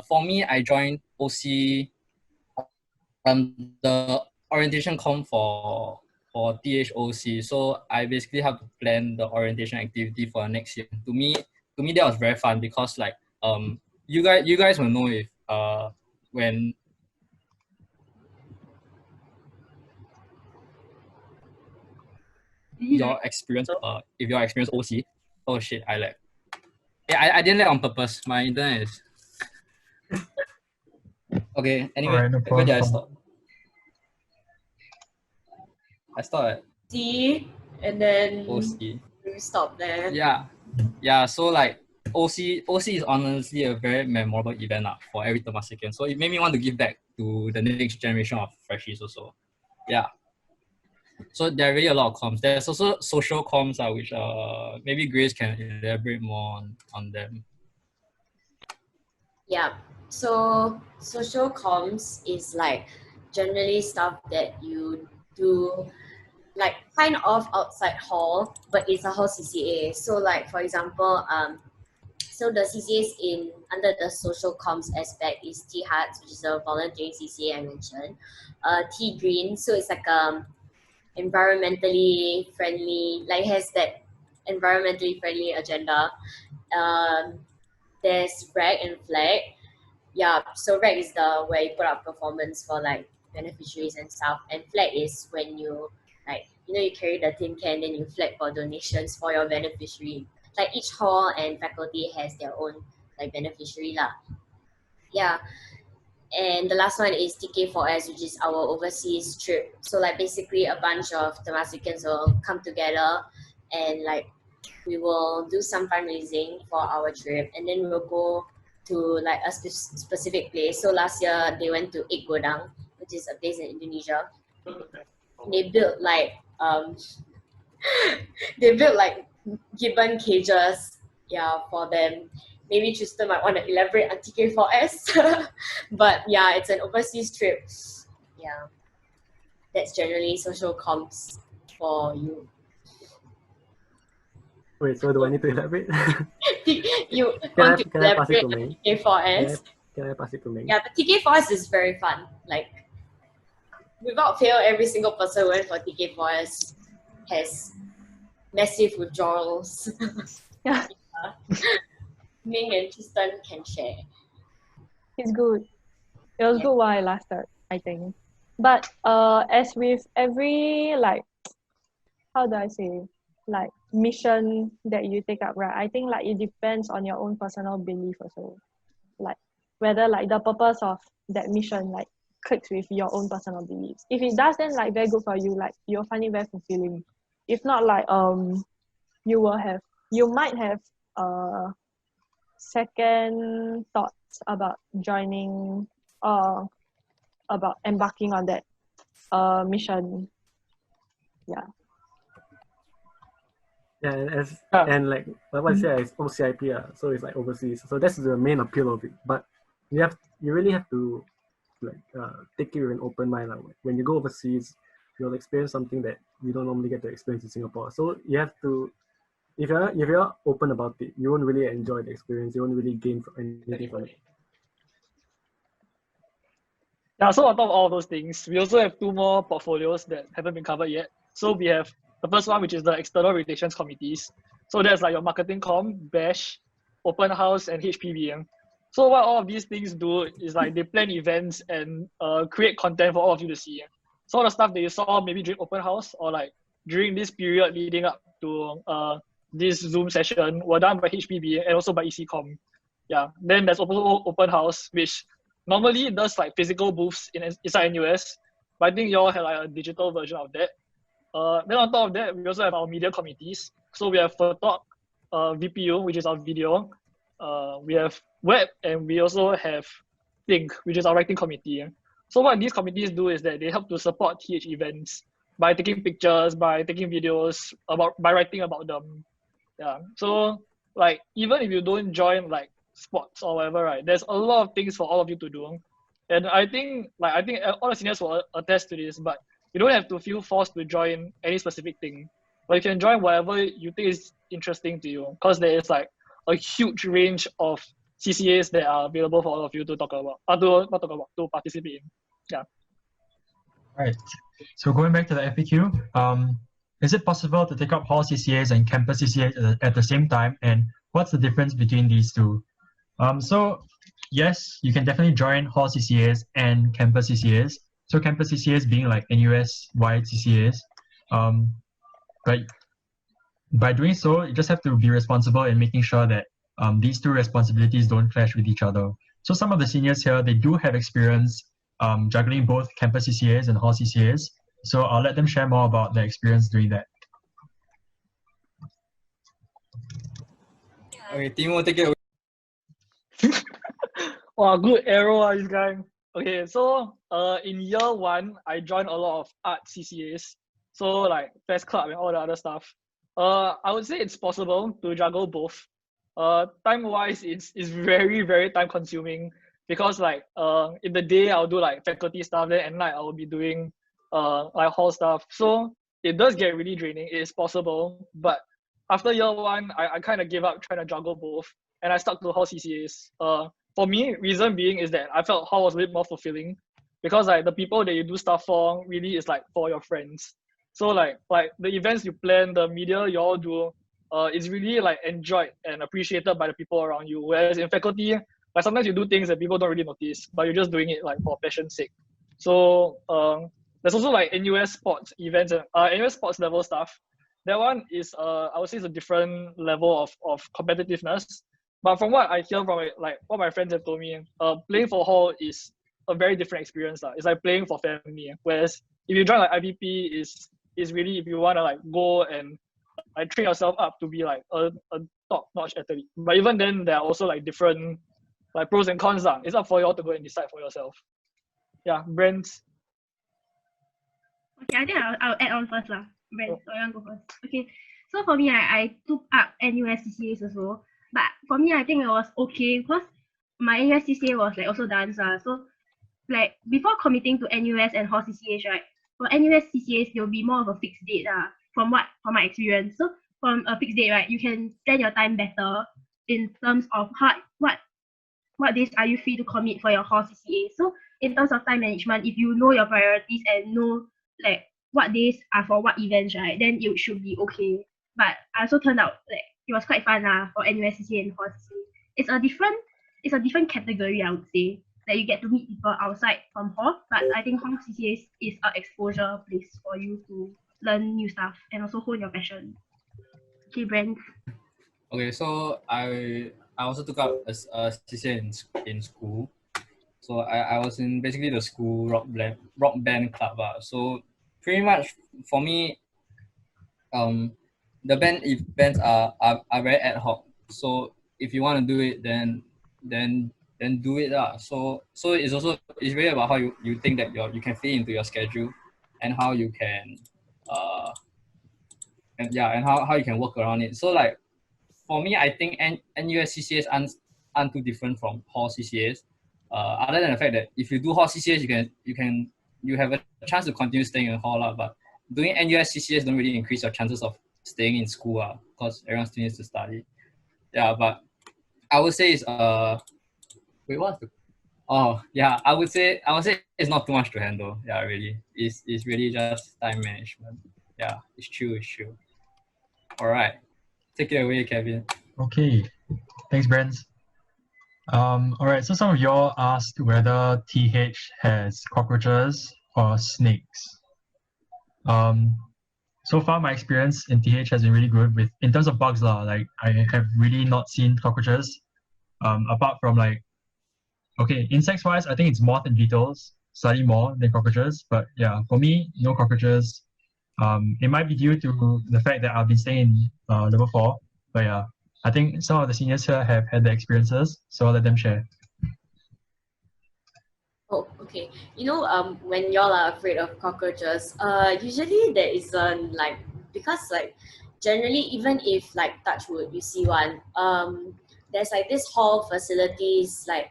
For me, I joined OC the orientation com for THOC. So I basically have to plan the orientation activity for next year. To me that was very fun because like you guys will know if when your experience if your experience OC. Oh shit, I like. Yeah, I didn't let on purpose. My internet is okay. Anyway, Alright, no where did I problem. stop? I stopped at C, and then OC. we stop there. Yeah. So like OC is honestly a very memorable event for every Temasek. So it made me want to give back to the next generation of freshies also. Yeah. So there are really a lot of comms. There's also social comms, which maybe Grace can elaborate more on them. Yeah. So social comms is like generally stuff that you do like kind of outside hall, but it's a whole CCA. So like for example, so the CCAs in under the social comms aspect is T Hearts, which is a volunteering CCA I mentioned. T Green, so it's like environmentally friendly, like has that environmentally friendly agenda. There's rag and flag. Yeah, so rag is the where you put up performance for like beneficiaries and stuff, and flag is when you like you carry the tin can, then you flag for donations for your beneficiary. Like each hall and faculty has their own like beneficiary lah. Yeah, and the last one is TK4S, which is our overseas trip. So like basically a bunch of Temasekans will come together and like we will do some fundraising for our trip, and then we'll go to like a specific place. So last year they went to Godang, which is a place in Indonesia. They built like gibbon cages, for them. Maybe Tristan might want to elaborate on TK4S, but yeah, it's an overseas trip. Yeah, that's generally social comms for you. Wait, so do I need to elaborate? You Can want to I pass it to elaborate me? on TK4S? Can I pass it to me? Yeah, but TK4S is very fun. Like, without fail, every single person who went for TK4S has massive withdrawals. Yeah. Ming and Tristan can share. It's good. It was good while it lasted, I think. But as with every like, how do I say, like mission that you take up, right? I think like it depends on your own personal belief also. Like whether like the purpose of that mission like clicks with your own personal beliefs. If it does, then like very good for you. Like you'll find it very fulfilling. If not, like you might have second thoughts about joining or about embarking on that mission. Yeah. Yeah, and like what I said is OCIP, so it's like overseas. So that's the main appeal of it. But you really have to like take it with an open mind. Like when you go overseas, you'll experience something that you don't normally get to experience in Singapore. So you have to if you're open about it, you won't really enjoy the experience. You won't really gain anything from it. Yeah, so on top of all those things, we also have two more portfolios that haven't been covered yet. So we have the first one, which is the external relations committees. So that's like your marketing com, bash, open house, and HPBM. So what all of these things do is like they plan events and create content for all of you to see. So all the stuff that you saw maybe during open house or like during this period leading up to this Zoom session were done by HPBM and also by ECCom. Yeah, then there's also open house, which normally it does like physical booths inside NUS, but I think you all have like a digital version of that. Then on top of that, we also have our media committees. So we have Phototalk, VPU, which is our video. We have web, and we also have Think, which is our writing committee. So what these committees do is that they help to support TH events by taking pictures, by taking videos, by writing about them. Yeah. So like even if you don't join like sports or whatever, right, there's a lot of things for all of you to do. And I think all the seniors will attest to this, but you don't have to feel forced to join any specific thing. But you can join whatever you think is interesting to you, because there is like a huge range of CCAs that are available for all of you to talk about, to participate in. Yeah. Right. So going back to the FAQ, is it possible to take up hall CCAs and campus CCAs at the same time? And what's the difference between these two? So yes, you can definitely join hall CCAs and campus CCAs. So campus CCAs being like NUS-wide CCAs. But by doing so, you just have to be responsible in making sure that these two responsibilities don't clash with each other. So some of the seniors here, they do have experience juggling both campus CCAs and hall CCAs. So I'll let them share more about their experience doing that. Okay, Timo, take it away. Wow, good arrow, this guy. Okay, so in year one, I joined a lot of art CCAs. So like Fest Club and all the other stuff. I would say it's possible to juggle both. Time-wise, it's very, very time-consuming because like in the day I'll do like faculty stuff, then at night I'll be doing like hall stuff. So it does get really draining. It is possible, but after year one, I kind of gave up trying to juggle both, and I stuck to hall CCAs. For me, reason being is that I felt hall was a bit more fulfilling because like the people that you do stuff for really is like for your friends. So like the events you plan, the media you all do, is really like enjoyed and appreciated by the people around you. Whereas in faculty, like sometimes you do things that people don't really notice, but you're just doing it like for passion's sake. So there's also like NUS sports events and NUS sports level stuff. That one is I would say it's a different level of competitiveness. But from what I hear from it, like what my friends have told me, playing for hall is a very different experience. It's like playing for family. Whereas if you join like IVP is really if you wanna like go and like train yourself up to be like a top-notch athlete. But even then there are also like different like pros and cons. It's up for you all to go and decide for yourself. Yeah, Brent. Okay, I think I'll add on first lah. Brent, so I want to go first. Okay, so for me, I took up NUS CCAs also. But for me, I think it was okay because my NUS CCA was like also dance. So like before committing to NUS and hall CCAs, right? For NUS CCAs, there'll be more of a fixed date from my experience. So from a fixed date, right, you can plan your time better in terms of what days are you free to commit for your hall CCA. So in terms of time management, if you know your priorities and know like what days are for what events, right, then it should be okay. But I also turned out like it was quite fun for NUS CCA and hall CCA. It's a different category, I would say. That you get to meet people outside from hall, but I think hall CCAs is an exposure place for you to learn new stuff and also hone your passion. Okay, Brent. Okay, so I also took up a CCA in school. So I was in basically the school rock band club. So pretty much for me, the band events are very ad hoc. So if you want to do it, then do it. So it's really about how you think that you can fit into your schedule and how you can and how you can work around it. So like for me, I think NUS CCAs aren't too different from hall CCAs. Other than the fact that if you do hall CCAs, you have a chance to continue staying in hall, but doing NUS CCAs don't really increase your chances of staying in school because everyone still needs to study. Yeah, but I would say it's wait, what's the I would say it's not too much to handle. Yeah, really. It's really just time management. Yeah, it's true, it's true. All right. Take it away, Kevin. Okay, thanks, Brent. All right, so some of y'all asked whether TH has cockroaches or snakes. So far my experience in TH has been really good with, in terms of bugs lah, like I have really not seen cockroaches, apart from like, okay, insects wise, I think it's moth and beetles, slightly more than cockroaches, but yeah, for me, no cockroaches. It might be due to the fact that I've been staying in level 4, but yeah, I think some of the seniors here have had the experiences, so I'll let them share. Oh, okay. You know, when y'all are afraid of cockroaches, usually there isn't like, because like generally even if like touch wood you see one, there's like this hall facilities like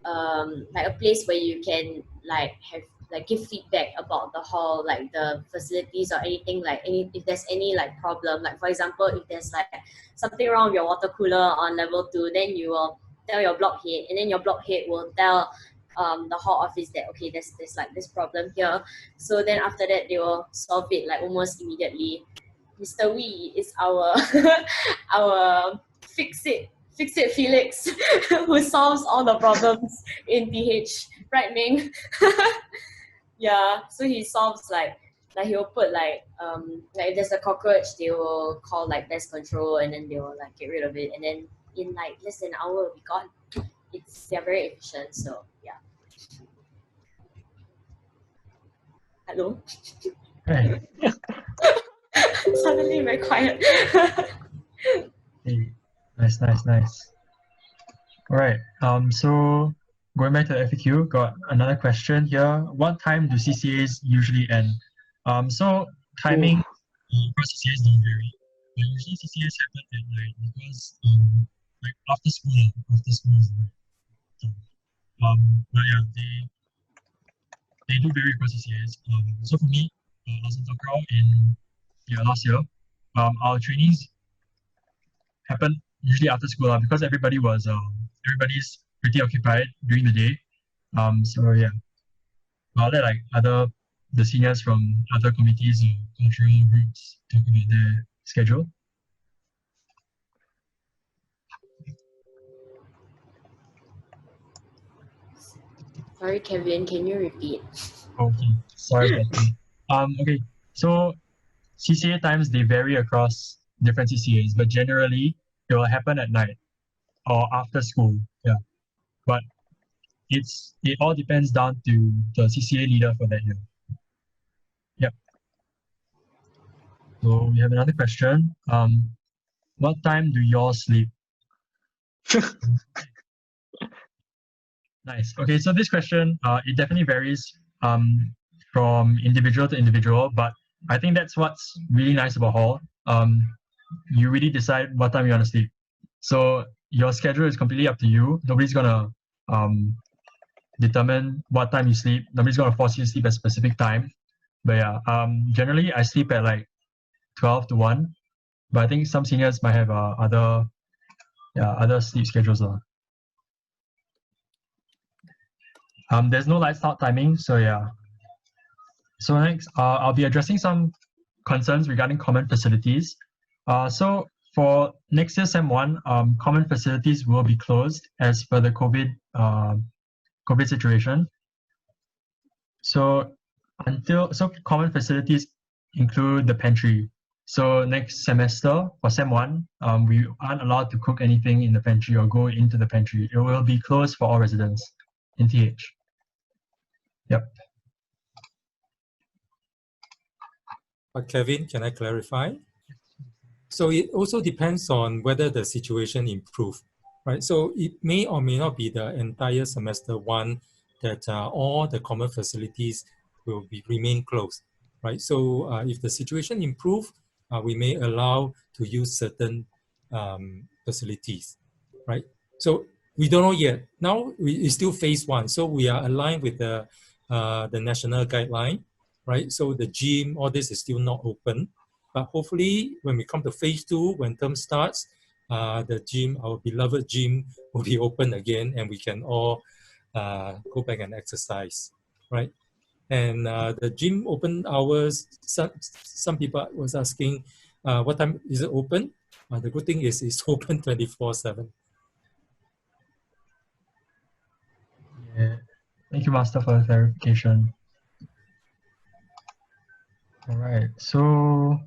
a place where you can like have like give feedback about the hall, like the facilities or anything, like any if there's any like problem, like for example if there's like something wrong with your water cooler on level 2, then you will tell your block head, and then your block head will tell the hall office that okay, there's like this problem here. So then after that they will solve it like almost immediately. Mr. Wee is our our fix it Felix who solves all the problems in PH, right, Ming? Yeah, so he solves like he'll put like if there's a cockroach, they will call like pest control, and then they will like get rid of it, and then in like less than an hour it'll be gone. They're very efficient, so yeah. Hello? Hey. Suddenly very quiet. Hey. Nice. All right. So going back to the FAQ, got another question here. What time do CCAs usually end? So timing across CCAs don't vary. But usually CCAs happen at night because like after school is the right time. But yeah, they do vary across CCAs. So for me, I was in Tokyo in last year. Our trainings happened usually after school because everybody's pretty occupied during the day. So yeah, I'll let like the seniors from other committees or cultural groups talk about their schedule. Sorry, Kevin, can you repeat? Okay, sorry about that. Okay, so CCA times they vary across different CCAs, but generally it will happen at night or after school. Yeah, but it all depends down to the CCA leader for that year. Yep. So we have another question. What time do y'all sleep? Nice. Okay, so this question, it definitely varies from individual to individual, but I think that's what's really nice about Hall. You really decide what time you want to sleep. So your schedule is completely up to you. Nobody's gonna determine what time you sleep. Nobody's gonna force you to sleep at a specific time. But yeah, generally I sleep at like 12 to 1. But I think some seniors might have other sleep schedules. There's no lights out timing, so yeah. So next, I'll be addressing some concerns regarding common facilities. So for next year Sem 1, common facilities will be closed as per the COVID situation. So common facilities include the pantry. So next semester for Sem 1, we aren't allowed to cook anything in the pantry or go into the pantry. It will be closed for all residents in TH. Yep. But Kevin, can I clarify? So it also depends on whether the situation improves, right? So it may or may not be the entire semester 1 that all the common facilities will remain closed, right? So if the situation improves, we may allow to use certain facilities, right? So we don't know yet. Now it's still phase 1, so we are aligned with the national guideline, right? So the gym, all this is still not open. But hopefully, when we come to phase 2, when term starts, the gym, our beloved gym, will be open again, and we can all go back and exercise, right? And the gym open hours, some people was asking, what time is it open? The good thing is it's open 24/7. Yeah. Thank you, Master, for the clarification. All right, so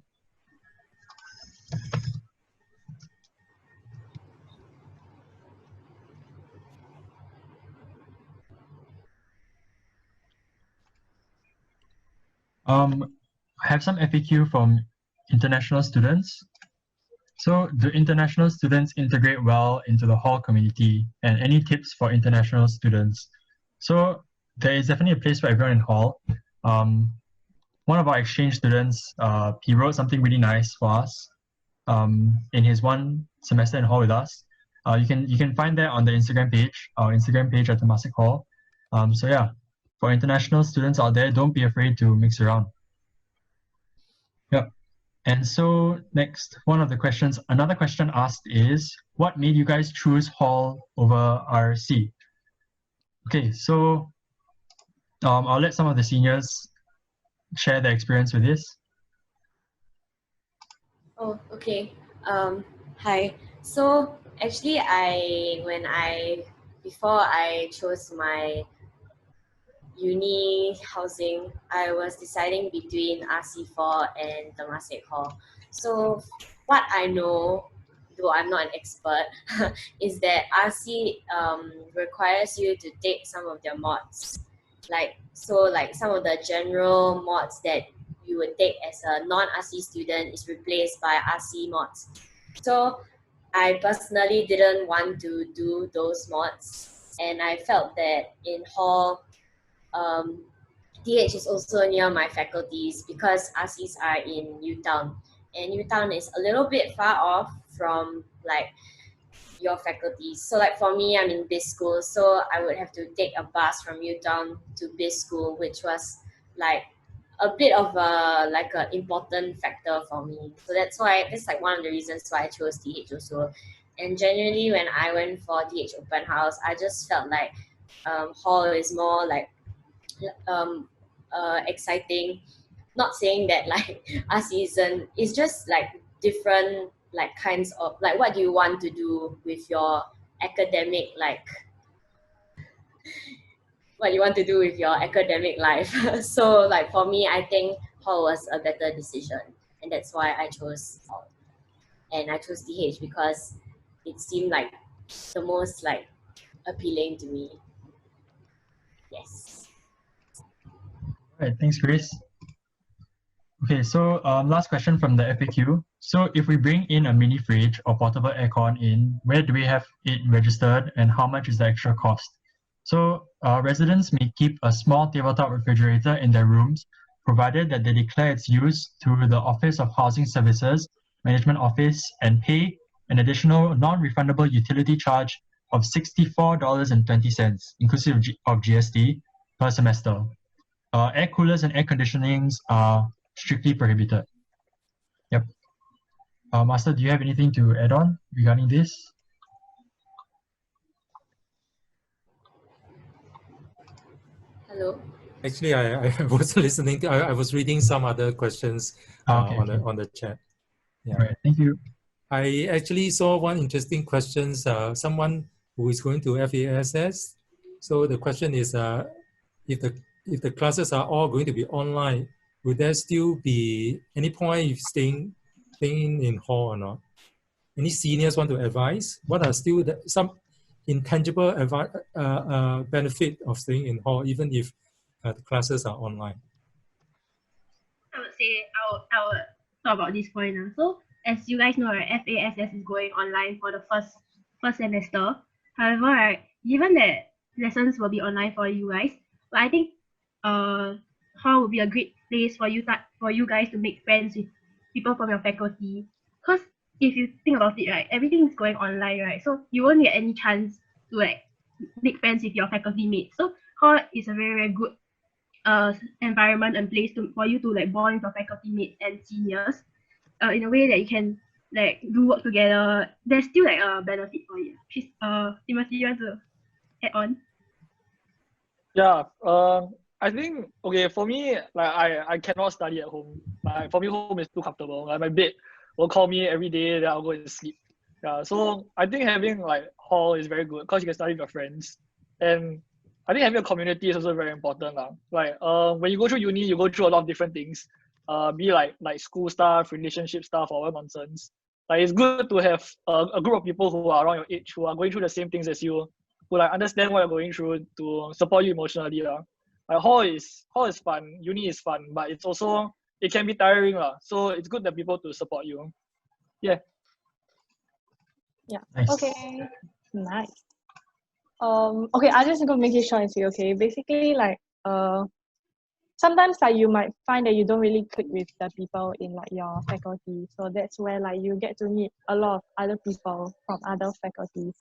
I have some FAQ from international students. So do international students integrate well into the hall community, and any tips for international students? So there is definitely a place for everyone in hall. One of our exchange students, he wrote something really nice for us in his one semester in hall with us. You can find that on the Instagram page, our Instagram page at Temasek Hall. So yeah, for international students out there, don't be afraid to mix around. Yep. And so next, another question asked is, what made you guys choose hall over RC? Okay, so I'll let some of the seniors share their experience with this. Oh, okay. Hi. So actually, before I chose my uni housing, I was deciding between RC4 and Temasek Hall. So what I know, though I'm not an expert, is that RC requires you to take some of their mods. Like some of the general mods that you would take as a non-RC student is replaced by RC mods. So I personally didn't want to do those mods, and I felt that in hall, DH is also near my faculties because RCs are in Utown, and Utown is a little bit far off from like your faculties. So like for me, I'm in biz school, so I would have to take a bus from Utown to biz school, which was like a bit of an important factor for me. So that's like one of the reasons why I chose DH also. And generally, when I went for DH open house, I just felt like hall is more like exciting. Not saying that like our season is just like different like kinds of like what do you want to do with your academic what you want to do with your academic life. So like for me, I think hall was a better decision, and that's why I chose hall. And I chose DH because it seemed like the most like appealing to me. Yes. All right, thanks, Grace. Okay, so last question from the FAQ. So if we bring in a mini fridge or portable aircon in, where do we have it registered, and how much is the extra cost? So residents may keep a small tabletop refrigerator in their rooms, provided that they declare its use to the Office of Housing Services, Management Office, and pay an additional non-refundable utility charge of $64.20, inclusive of GST, per semester. Air coolers and air conditionings are strictly prohibited. Yep. Master, do you have anything to add on regarding this? Hello. Actually, I was listening. I was reading some other questions on the chat. Yeah. All right, thank you. I actually saw one interesting question. Someone who is going to FASS. So the question is, if the classes are all going to be online, would there still be any point if staying in hall or not? Any seniors want to advise? What are still some intangible benefit of staying in hall, even if the classes are online? I would say I would talk about this point now. So as you guys know, right, FASS is going online for the first semester. However, right, given that lessons will be online for you guys, but I think hall would be a great place for you guys to make friends with people from your faculty. Because if you think about it, right, everything is going online, right? So you won't get any chance to like make friends with your faculty mates. So hall is a very, very good environment and place for you to like bond with your faculty mates and seniors. in a way that you can like do work together, there's still like a benefit for it. Timothy, you want to add on? Yeah, I think okay for me, like I cannot study at home. Like for me, home is too comfortable. Like my bed will call me every day, then I'll go and sleep. Yeah, so I think having like hall is very good because you can study with your friends, and I think having a community is also very important lah. Like when you go through uni, you go through a lot of different things. Be like school stuff, relationship stuff, or what nonsense. Like it's good to have a group of people who are around your age who are going through the same things as you, who like understand what you're going through to support you emotionally lah. Like hall is fun, uni is fun, but it's also it can be tiring lah. So it's good that people to support you. Yeah. Yeah. Nice. Okay. Nice. Okay, I just gonna make it short and say, okay, basically like sometimes like you might find that you don't really click with the people in like your faculty. So that's where like you get to meet a lot of other people from other faculties.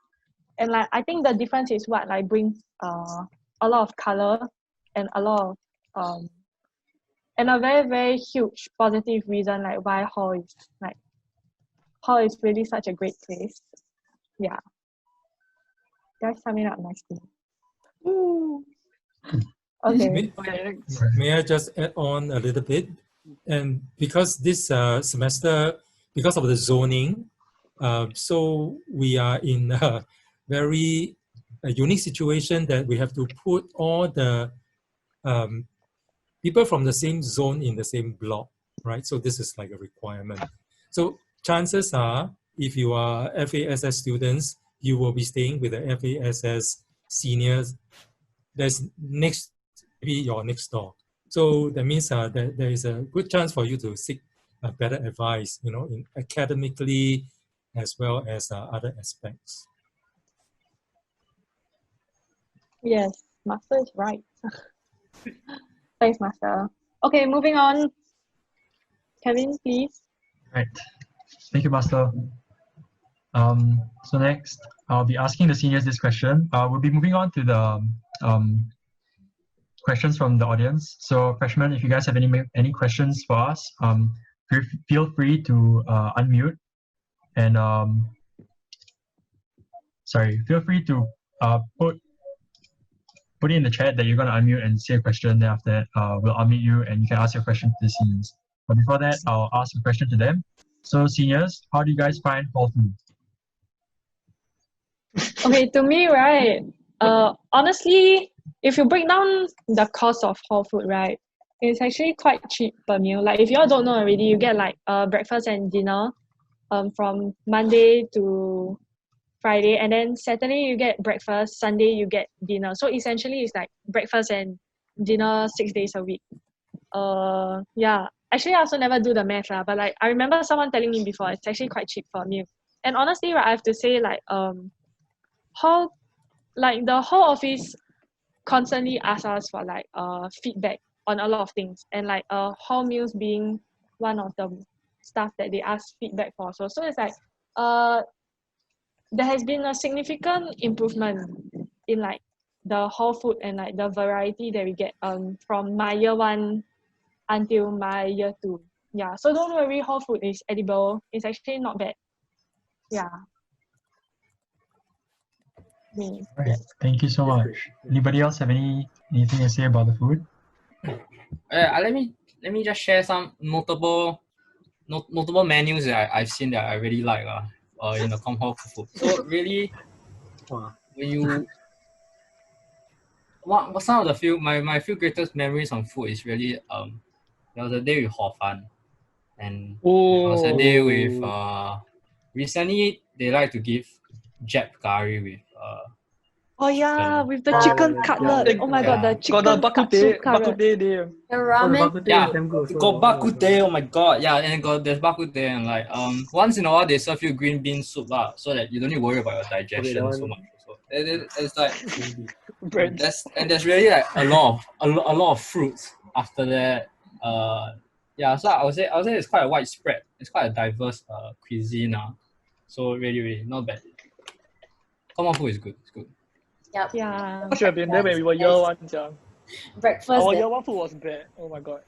And like I think the difference is what like brings a lot of color and a lot of and a very, very huge positive reason like why hall is really such a great place. Yeah. That's summing up nicely. Woo. Okay. May I just add on a little bit? And because this semester, because of the zoning, so we are in a very unique situation that we have to put all the people from the same zone in the same block, right? So this is like a requirement. So chances are, if you are FASS students, you will be staying with the FASS seniors that's next, maybe your next door. So that means that there is a good chance for you to seek better advice, you know, in academically as well as other aspects. Yes, Master is right. Thanks, Master. Okay, moving on. Kevin, please. Right. Thank you, Master. So next, I'll be asking the seniors this question. We'll be moving on to the questions from the audience. So freshmen, if you guys have any questions for us, feel free to unmute and feel free to put it in the chat that you're going to unmute and say a question. Then after that, we'll unmute you and you can ask your question to the seniors. But before that, I'll ask a question to them. So seniors, how do you guys find hall food? Okay, to me, right, honestly, if you break down the cost of hall food, right, it's actually quite cheap per meal. Like if you all don't know already, you get like breakfast and dinner from Monday to Friday, and then Saturday you get breakfast, Sunday you get dinner. So essentially it's like breakfast and dinner 6 days a week. Yeah, actually I also never do the math but like I remember someone telling me before it's actually quite cheap for a meal. And honestly, right, I have to say like the whole office constantly asks us for like feedback on a lot of things, and like hall meals being one of the stuff that they ask feedback for. So it's like there has been a significant improvement in like the hall food and like the variety that we get from my year 1 until my year 2. Yeah, so don't worry, hall food is edible. It's actually not bad. Yeah. Me. All right, thank you so much. Anybody else have anything to say about the food? Let me just share some notable menus that I've seen that I really like in the Com Hall food. So really, when you some of the my few greatest memories on food is really there was a day with Hor Fun, and there was a day with recently they like to give Jap curry with Oh yeah, with the chicken cutlet. Oh my god, the chicken katsu cutlet. The ramen. Yeah, got bak kut teh. Oh my god, yeah, and there's bak kut teh, and like once in a while they serve you green bean soup so that you don't need to worry about your digestion so much. So it's like there's really like a lot of fruits after that. Yeah, so I would say it's quite a widespread. It's quite a diverse cuisine. So really not bad. Common food is good. It's good. Yep. Yeah. I should have been there when we were year 1. Breakfast. Our year 1 food was bad. Oh my god.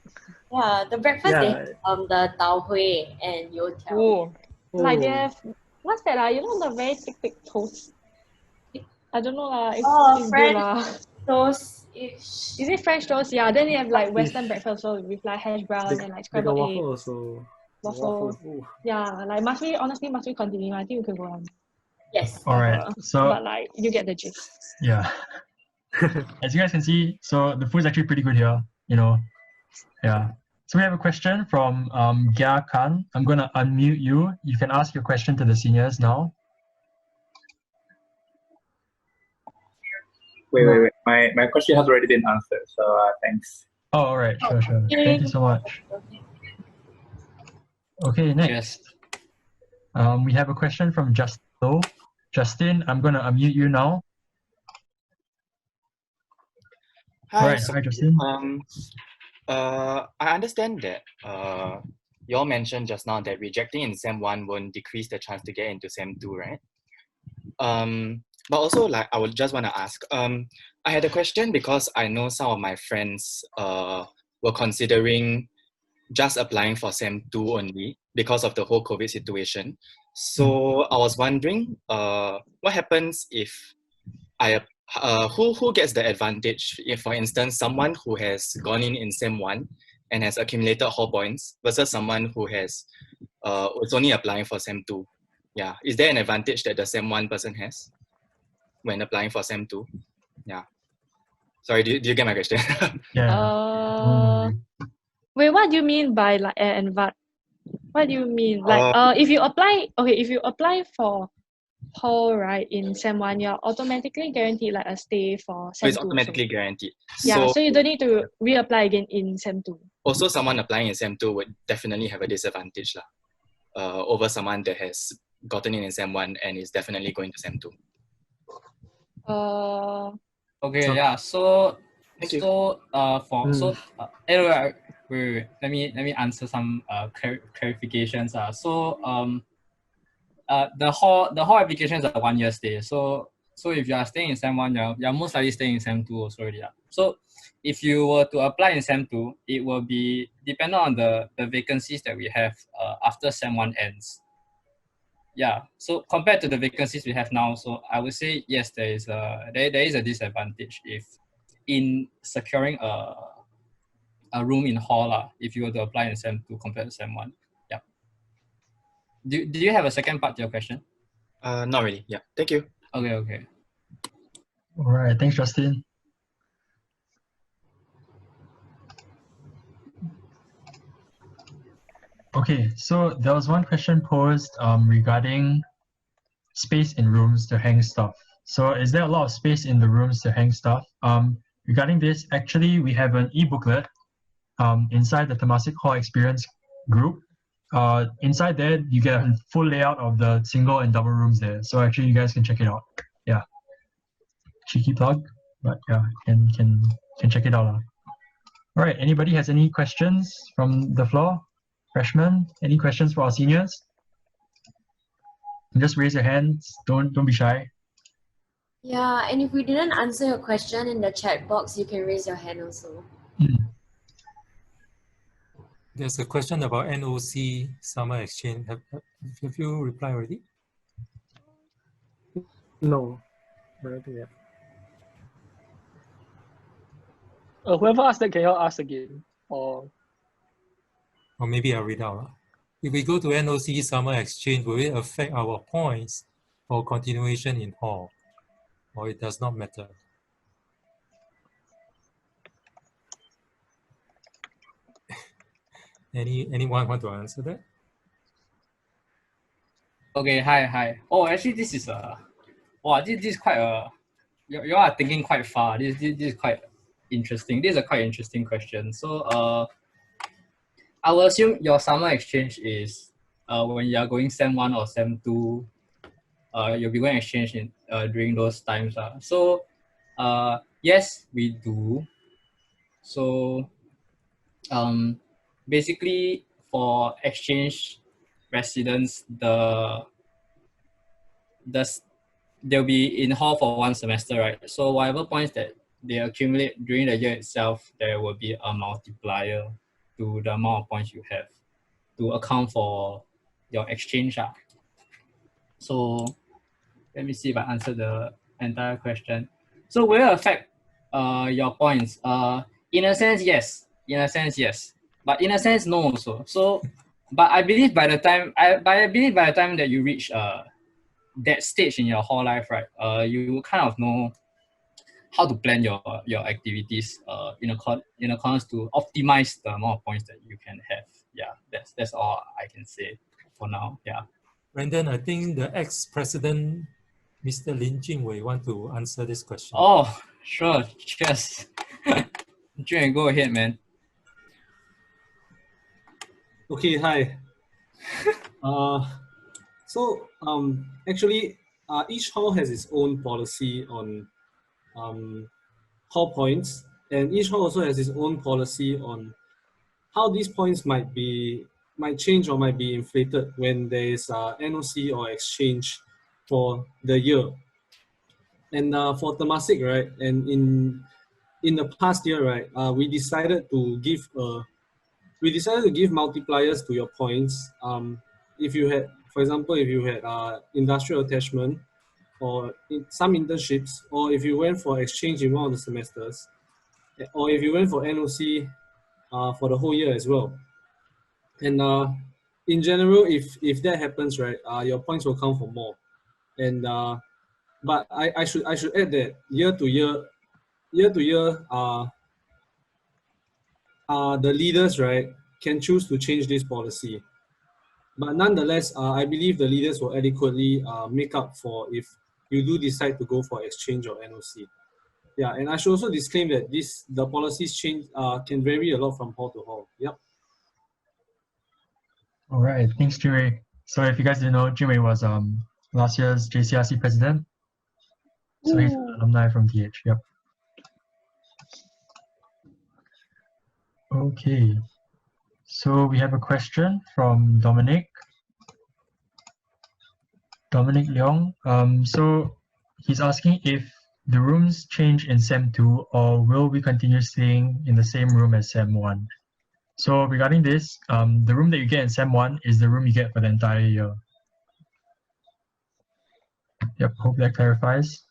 Yeah, the breakfast they Yeah. have the tau hui and youtiao. Oh, like they Oh. have what's that? You know the very thick toast. I don't know lah. It's good French lah. toast-ish. Is it French toast? Yeah. Then they have like Western Ish. breakfast also with like hash brown They, and like they got scrambled waffle eggs. also. Waffle. Ooh. Yeah, like must we continue? I think we can go on. Yes. All right. So But like you get the gist. yeah, as you guys can see, so the food is actually pretty good here. You know, yeah. So we have a question from Gia Khan. I'm gonna unmute you. You can ask your question to the seniors now. Wait. My question has already been answered, so thanks. Oh, all right. Sure. Thank you so much. Okay, next. We have a question from Justin. Justin, I'm gonna unmute you now. Hi, All right. so, Hi, Justin. I understand that you all mentioned just now that rejecting in SEM 1 won't decrease the chance to get into SEM 2, right? But also, like, I would just want to ask, I had a question because I know some of my friends were considering just applying for SEM 2 only because of the whole COVID situation. So I was wondering, what happens if who gets the advantage if, for instance, someone who has gone in SEM 1 and has accumulated hall points versus someone who has was only applying for SEM 2? Yeah, is there an advantage that the SEM 1 person has when applying for SEM 2? Yeah. Sorry, do you get my question? Wait, what do you mean by like what do you mean? Like if you apply for hall, right, in SEM 1, you're automatically guaranteed like a stay for So SEM it's 2 automatically also. guaranteed. Yeah, so you don't need to reapply again in SEM 2. Also, someone applying in SEM 2 would definitely have a disadvantage over someone that has gotten in SEM 1 and is definitely going to SEM 2. Okay, yeah. So Thank you. Anyway, wait. Let me answer some clarifications. The whole applications are 1 year stay. So if you are staying in SEM 1, you're most likely staying in SEM 2 also already. So if you were to apply in SEM 2, it will be dependent on the vacancies that we have after SEM 1 ends. Yeah. So compared to the vacancies we have now, so I would say yes, there is a disadvantage if in securing a room in hall if you were to apply in SEM 2 compared to SEM 1. Yeah. Do you have a second part to your question? Not really. Yeah. Thank you. Okay. All right. Thanks, Justin. Okay, so there was one question posed regarding space in rooms to hang stuff. So is there a lot of space in the rooms to hang stuff? Regarding this, actually, we have an e-booklet inside the Temasek Hall Experience group. Inside there, you get a full layout of the single and double rooms there. So actually, you guys can check it out. Yeah, cheeky plug, but yeah, can check it out. All right, anybody has any questions from the floor? Freshmen, any questions for our seniors? Just raise your hands. Don't be shy. Yeah, and if we didn't answer your question in the chat box, you can raise your hand also. There's a question about NOC summer exchange. Have you replied already? No, I don't think yet. Whoever asked that, can you all ask again? Or maybe I'll read out. If we go to NOC summer exchange, will it affect our points for continuation in hall? Or it does not matter? Anyone want to answer that? Okay, hi. Oh, actually, this is this is quite you are thinking quite far. This is quite interesting. This is a quite interesting question. So I will assume your summer exchange is when you are going SEM 1 or SEM 2, you'll be going exchange in during those times. So yes, we do. So basically for exchange residents, they'll be in hall for 1 semester, right? So whatever points that they accumulate during the year itself, there will be a multiplier to the amount of points you have to account for your exchange. So let me see if I answered the entire question. So will it affect your points? In a sense, yes. In a sense, yes. But in a sense, no also. So, but I believe by the time that you reach that stage in your whole life, right? You will kind of know how to plan your activities in accordance to optimize the amount of points that you can have. Yeah, that's all I can say for now. Yeah. Brandon, I think the ex-president, Mr. Lin Jingwei, want to answer this question. Oh, sure. Cheers. Jun, go ahead, man. Okay, hi. Actually, each hall has its own policy on hall points, and each hall also has its own policy on how these points might change or might be inflated when there is NOC or exchange for the year. And for Temasek, right, and in the past year, right, we decided to give multipliers to your points. If you had, for example, if you had industrial attachment or some internships, or if you went for exchange in one of the semesters, or if you went for NOC for the whole year as well. And in general, if that happens, right, your points will count for more. And but I should add that year to year, the leaders, right, can choose to change this policy. But nonetheless, I believe the leaders will adequately make up for if you do decide to go for exchange or NOC. Yeah, and I should also disclaim that the policies change can vary a lot from hall to hall. Yep. All right, thanks, Jinwei. So if you guys didn't know, Jinwei was last year's JCRC president. So he's an alumni from TH. Yep. Okay. So we have a question from Dominic Leong. So he's asking if the rooms change in SEM 2 or will we continue staying in the same room as SEM 1? So regarding this, the room that you get in SEM 1 is the room you get for the entire year. Yep, hope that clarifies.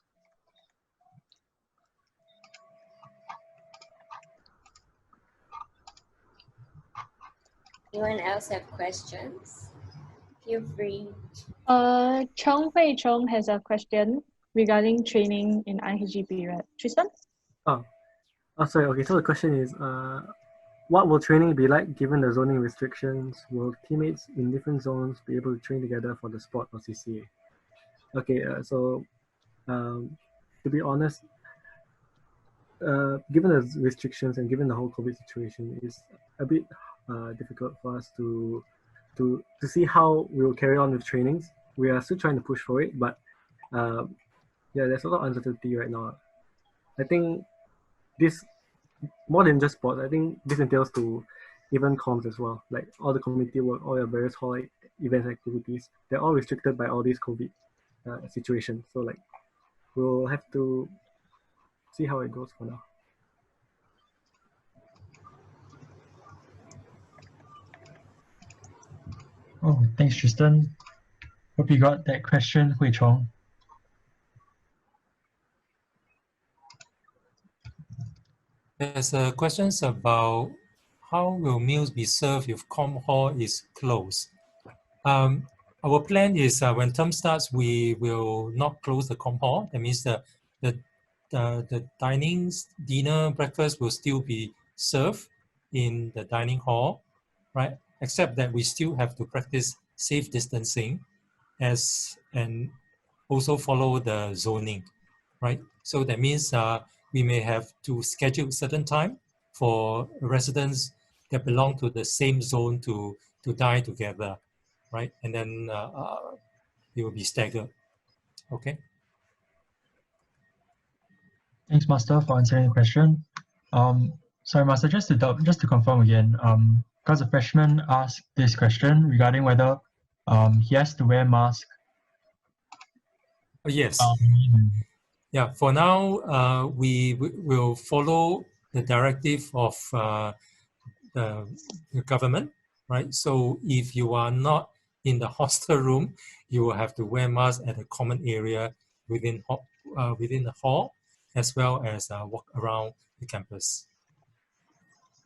Anyone else have questions? Feel free. Chong Hui Chong has a question regarding training in IHG period. Tristan? Sorry. Okay, so the question is, what will training be like given the zoning restrictions? Will teammates in different zones be able to train together for the sport or CCA? Okay, to be honest, given the restrictions and given the whole COVID situation, it's a bit difficult for us to see how we will carry on with trainings. We are still trying to push for it, but yeah, there's a lot of uncertainty right now. I think this, more than just sports, I think this entails to even comms as well. Like all the community work, all your various hall events activities, they're all restricted by all these COVID situations. So like, we'll have to see how it goes for now. Oh, thanks, Tristan. Hope you got that question, Hui Chong. There's questions about how will meals be served if comm hall is closed. Our plan is when term starts, we will not close the comm hall. That means the dinings, dinner, breakfast will still be served in the dining hall, right? Except that we still have to practice safe distancing and also follow the zoning, right? So that means we may have to schedule certain time for residents that belong to the same zone to dine together, right? And then it will be staggered. Okay. Thanks, Master, for answering the question. Sorry, Master, just to confirm again, because a freshman asked this question regarding whether he has to wear mask. Yes. Yeah, for now, we will follow the directive of the government, right? So if you are not in the hostel room, you will have to wear masks at a common area within the hall, as well as walk around the campus.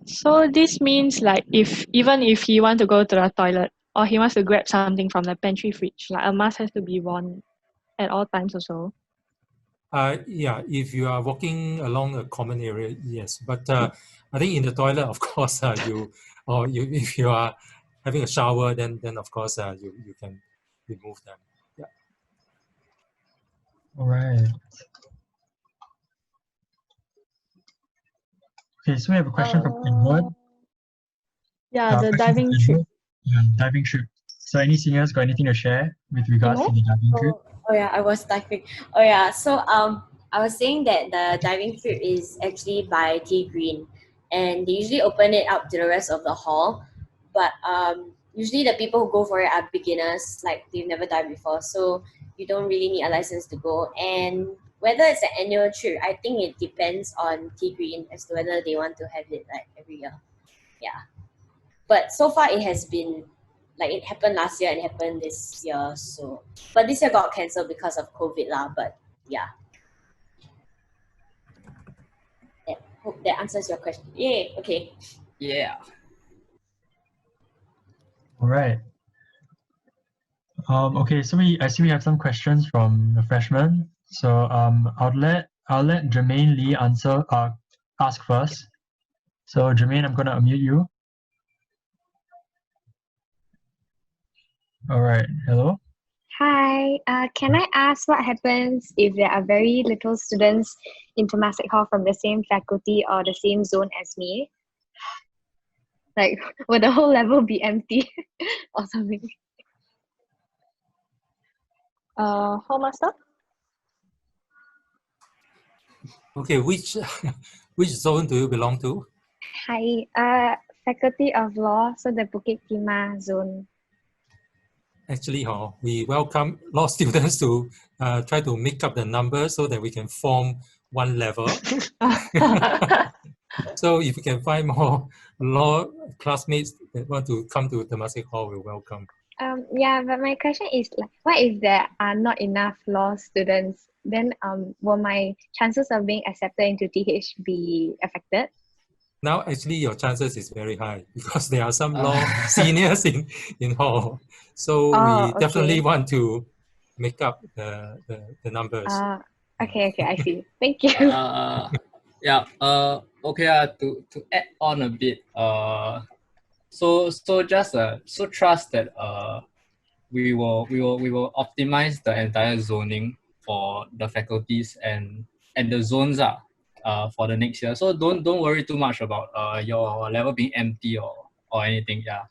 So this means like even if he want to go to the toilet or he wants to grab something from the pantry fridge, like a mask has to be worn at all times also. Yeah, if you are walking along a common area, yes. But I think in the toilet, of course, if you are having a shower, then of course you can remove them. Yeah. All right. Okay, so we have a question from Edward. Yeah, the Question from diving trip. Edward. Yeah, diving trip. So any seniors got anything to share with regards to the diving trip? Oh yeah, I was diving. Oh yeah, so I was saying that the diving trip is actually by T Green, and they usually open it up to the rest of the hall. But usually the people who go for it are beginners, like they've never dived before, so you don't really need a license to go. And whether it's an annual trip, I think it depends on T Green as to whether they want to have it like every year. Yeah, but so far it has been like it happened last year and it happened this year. So, but this year got cancelled because of COVID lah. But yeah, hope that answers your question. Yay! Okay. Yeah. All right. Okay, so I see we have some questions from the freshmen. So I'll let Jermaine Lee ask first. So Jermaine, I'm gonna unmute you. All right. Hello. Hi, can I ask what happens if there are very little students in Temasek Hall from the same faculty or the same zone as me? Like, will the whole level be empty or something? Hall master? Okay, which zone do you belong to? Hi, Faculty of Law, so the Bukit Timah zone. Actually, we welcome law students to try to make up the numbers so that we can form one level. So if you can find more law classmates that want to come to Temasek Hall, we welcome. Yeah, but my question is, like, what if there are not enough law students? Then will my chances of being accepted into TH be affected? Now, actually, your chances is very high because there are some law seniors in hall. So we definitely want to make up the numbers. Okay, I see. Thank you. Yeah. Okay. To add on a bit. So trust that we will optimize the entire zoning for the faculties and the zones for the next year. So don't worry too much about your level being empty or anything. Yeah.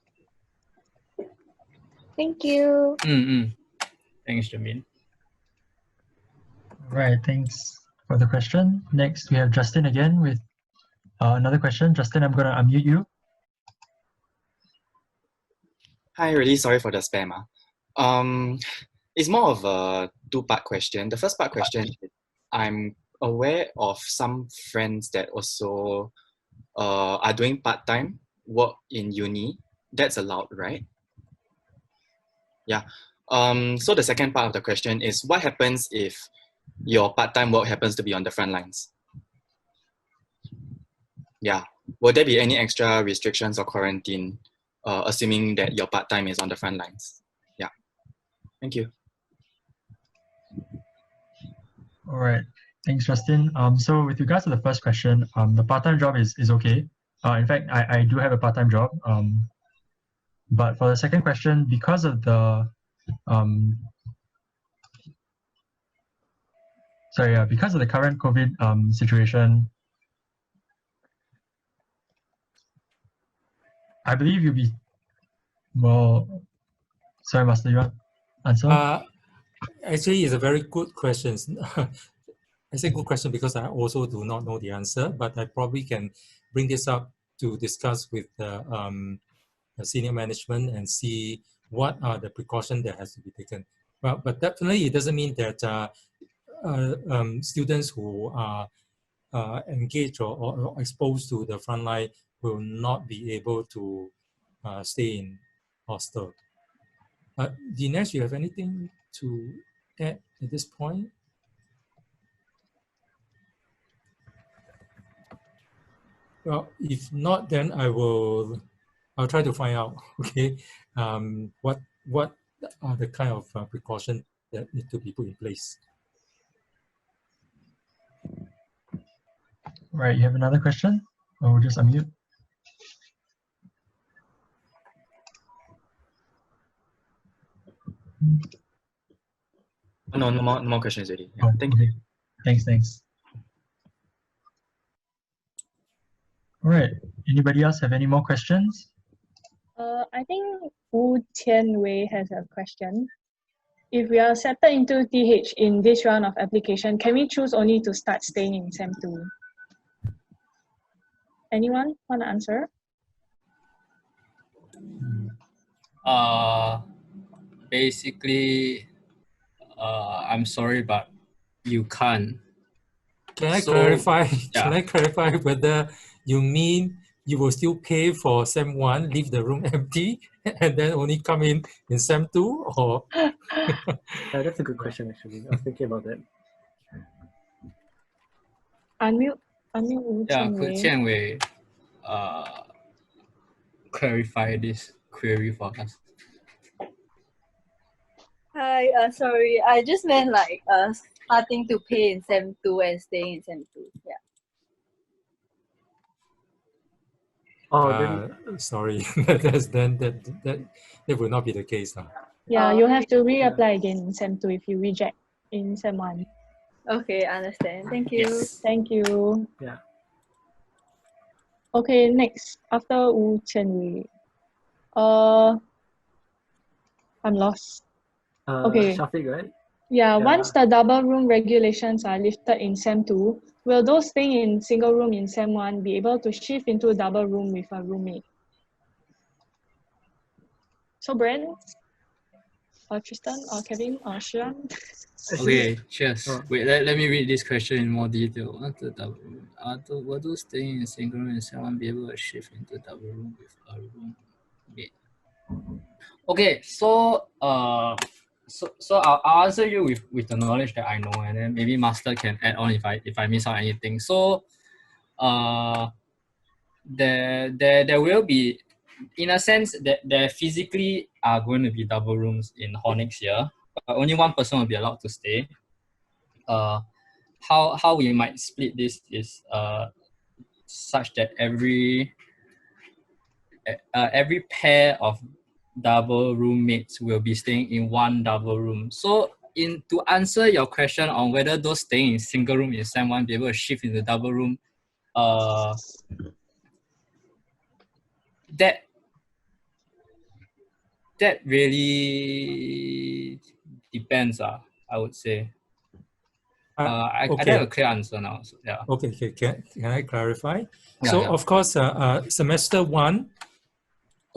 Thank you. Thanks, Jamin. All right, thanks for the question. Next, we have Justin again with another question. Justin, I'm going to unmute you. Hi, really sorry for the spam. It's more of a two-part question. The first part question is, I'm aware of some friends that also are doing part-time work in uni. That's allowed, right? Yeah. So the second part of the question is, what happens if your part-time work happens to be on the front lines? Yeah. Will there be any extra restrictions or quarantine, assuming that your part-time is on the front lines? Yeah. Thank you. All right. Thanks, Justin. So with regards to the first question, the part-time job is okay. In fact, I do have a part-time job. But for the second question, because of the because of the current COVID situation, I believe you'll be sorry, Master, you want to answer? Actually, it's a very good question. I say good question because I also do not know the answer, but I probably can bring this up to discuss with the senior management and see what are the precautions that has to be taken. Well, but definitely it doesn't mean that students who are engaged or exposed to the frontline will not be able to stay in hostel. Dinesh, you have anything to add at this point? Well, if not, then I'll try to find out. Okay, what are the kind of precautions that need to be put in place? Right, you have another question? Or just unmute? No more questions already. Yeah, thank you. Thanks. All right, anybody else have any more questions? I think Wu Tianwei has a question. If we are accepted into TH in this round of application, can we choose only to start staying in SEM 2? Anyone want to answer? Basically, I'm sorry, but you can't. Can I So, clarify? yeah. Can I clarify whether you mean you will still pay for SEM 1, leave the room empty, and then only come in SEM 2, or? That's a good question, actually. I was thinking about that. Unmute Wu Yeah, could Tianwei. Tianwei clarify this query for us? Hi, sorry, I just meant like starting to pay in SEM 2 and staying in SEM 2. Yeah. Sorry, that will not be the case now. Yeah, you have to reapply again in SEM 2 if you reject in SEM 1. Okay, I understand. Thank you. Yes. Thank you. Yeah. Okay, next, after Wu Tianwei. I'm lost. Okay. Shafiq, right? Yeah, once the double room regulations are lifted in SEM 2, will those staying in single room in SEM 1 be able to shift into a double room with a roommate? So Brent, or Tristan, or Kevin, or Shiran? Okay, cheers. Wait, let me read this question in more detail. Will those staying in single room in SEM 1 be able to shift into double room with a roommate? Okay, so I'll answer you with the knowledge that I know, and then maybe Master can add on if I miss out anything. So there will be, in a sense, that there physically are going to be double rooms in hall next year, but only one person will be allowed to stay. How we might split this is such that every pair of double roommates will be staying in one double room. So to answer your question on whether those staying in single room in SEM 1 be able to shift into double room, that really depends, I would say. I don't have a clear answer now. So, yeah. Okay, can I clarify? Yeah, so yeah. of course, semester 1,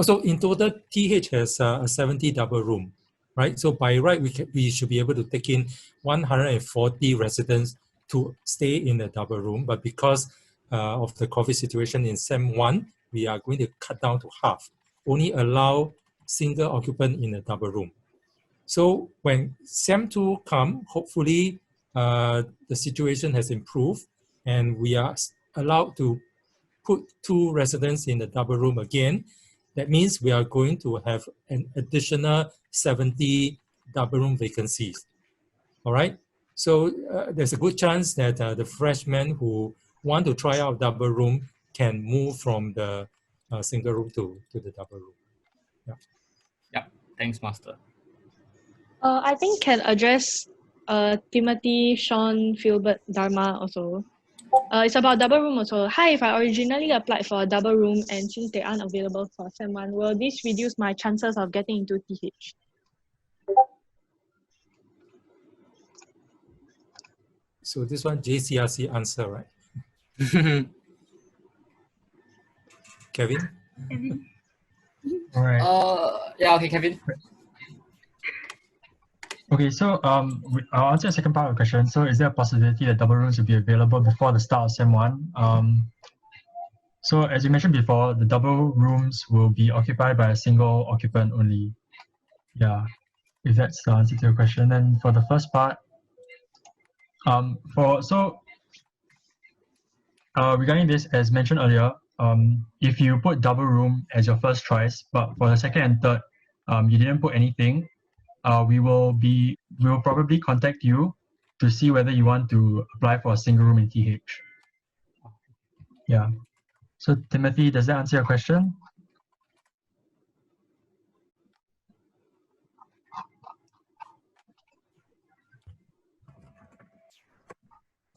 so in total, TH has a 70 double room, right? So by right, we should be able to take in 140 residents to stay in the double room. But because of the COVID situation in SEM 1, we are going to cut down to half, only allow single occupant in a double room. So when SEM 2 come, hopefully the situation has improved and we are allowed to put 2 residents in the double room again. That means we are going to have an additional 70 double room vacancies. All right. So there's a good chance that the freshmen who want to try out double room can move from the single room to the double room. Yeah. Yeah. Thanks, Master. I think can address Timothy, Sean, Philbert, Dharma also. It's about double room also. Hi, if I originally applied for a double room and since they aren't available for SEM 1, will this reduce my chances of getting into TH? So this one JCRC answer, right? Kevin? All right. Yeah, okay, Kevin. Okay, so I'll answer the second part of the question. So is there a possibility that double rooms will be available before the start of SEM 1? So as you mentioned before, the double rooms will be occupied by a single occupant only. Yeah, if that's the answer to your question. And for the first part, regarding this, as mentioned earlier, if you put double room as your first choice, but for the second and third, you didn't put anything, we will probably contact you to see whether you want to apply for a single room in TH. Yeah. So Timothy, does that answer your question?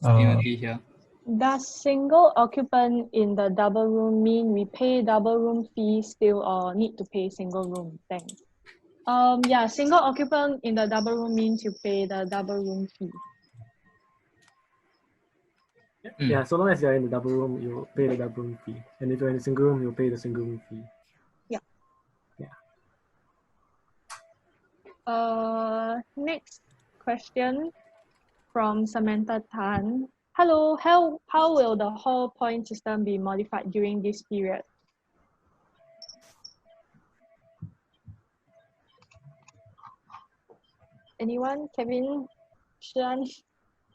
Timothy here. Does single occupant in the double room mean we pay double room fee still or need to pay single room? Thanks. Yeah, single occupant in the double room means you pay the double room fee. Yeah, so long as you're in the double room, you pay the double room fee. And if you're in the single room, you pay the single room fee. Yeah. Yeah. Next question from Samantha Tan. Hello, how will the hall point system be modified during this period? Anyone? Kevin? Shan?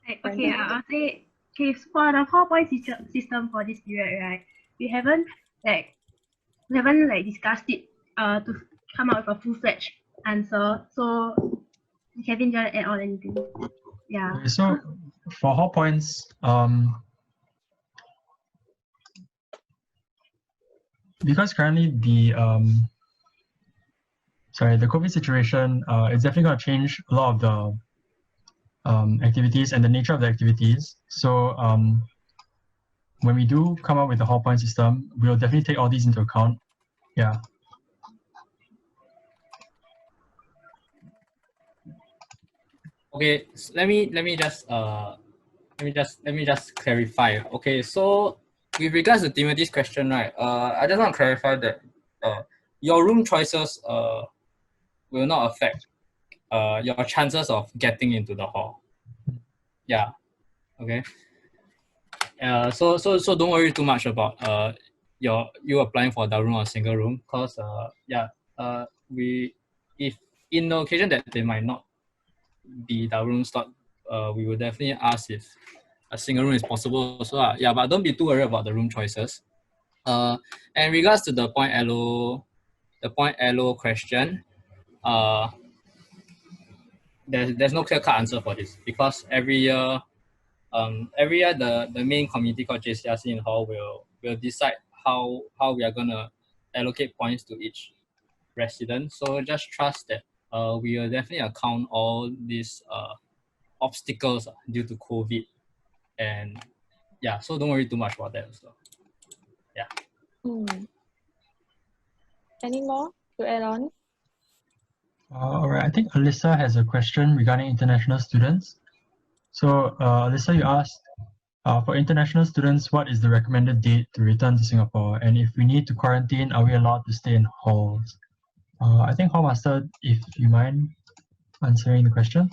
Okay, I'll say, okay, for the 4-point system for this period, right? We haven't discussed it to come out with a full-fledged answer. So Kevin, do you want to add on anything? Yeah. Okay, so for hall points, because currently the COVID situation is definitely going to change a lot of the activities and the nature of the activities. So when we do come up with the hall point system, we'll definitely take all these into account. Yeah. Okay, so let me just clarify. Okay, so with regards to Timothy's question, right? I just want to clarify that your room choices will not affect your chances of getting into the hall. Yeah. Okay. So don't worry too much about you applying for the room or single room, because if in the occasion that they might not be the room slot, we will definitely ask if a single room is possible also. Yeah, but don't be too worried about the room choices. And regards to the point LO question, there's no clear-cut answer for this, because every year the main committee called JCRC in Hall will decide how we are gonna allocate points to each resident. So just trust that we will definitely account all these obstacles due to COVID, and yeah, so don't worry too much about that also. Yeah. Any more to add on? All right, I think Alyssa has a question regarding international students. So Alyssa, you asked, for international students, what is the recommended date to return to Singapore? And if we need to quarantine, are we allowed to stay in halls? I think Hall Master, if you mind answering the question.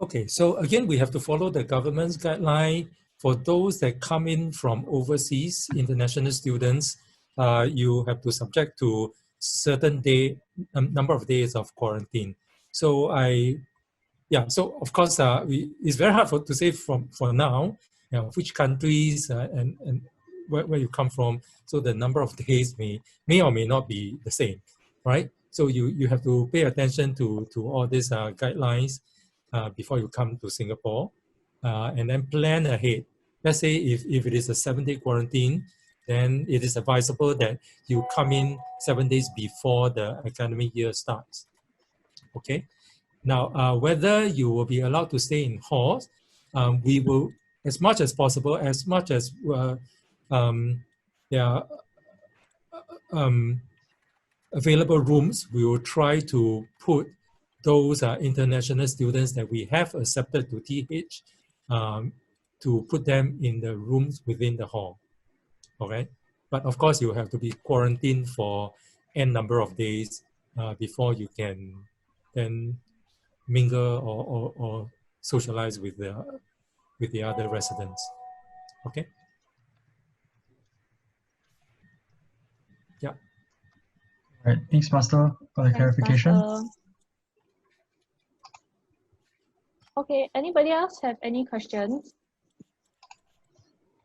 Okay, so again, we have to follow the government's guideline. For those that come in from overseas, international students, you have to subject to certain number of days of quarantine. So so of course, it's very hard to say for now, which countries and where you come from. So the number of days may or may not be the same, right? So you have to pay attention to all these guidelines before you come to Singapore, and then plan ahead. Let's say if it is a 7-day quarantine, then it is advisable that you come in 7 days before the academic year starts. Okay. Now, whether you will be allowed to stay in halls, we will, as much as possible, as much as there are available rooms, we will try to put those international students that we have accepted to TH to put them in the rooms within the hall. Okay, but of course you have to be quarantined for n number of days before you can then mingle or socialize with the other residents. Okay. Right. Thanks, Master, for the Thanks, clarification. Master. Okay, anybody else have any questions?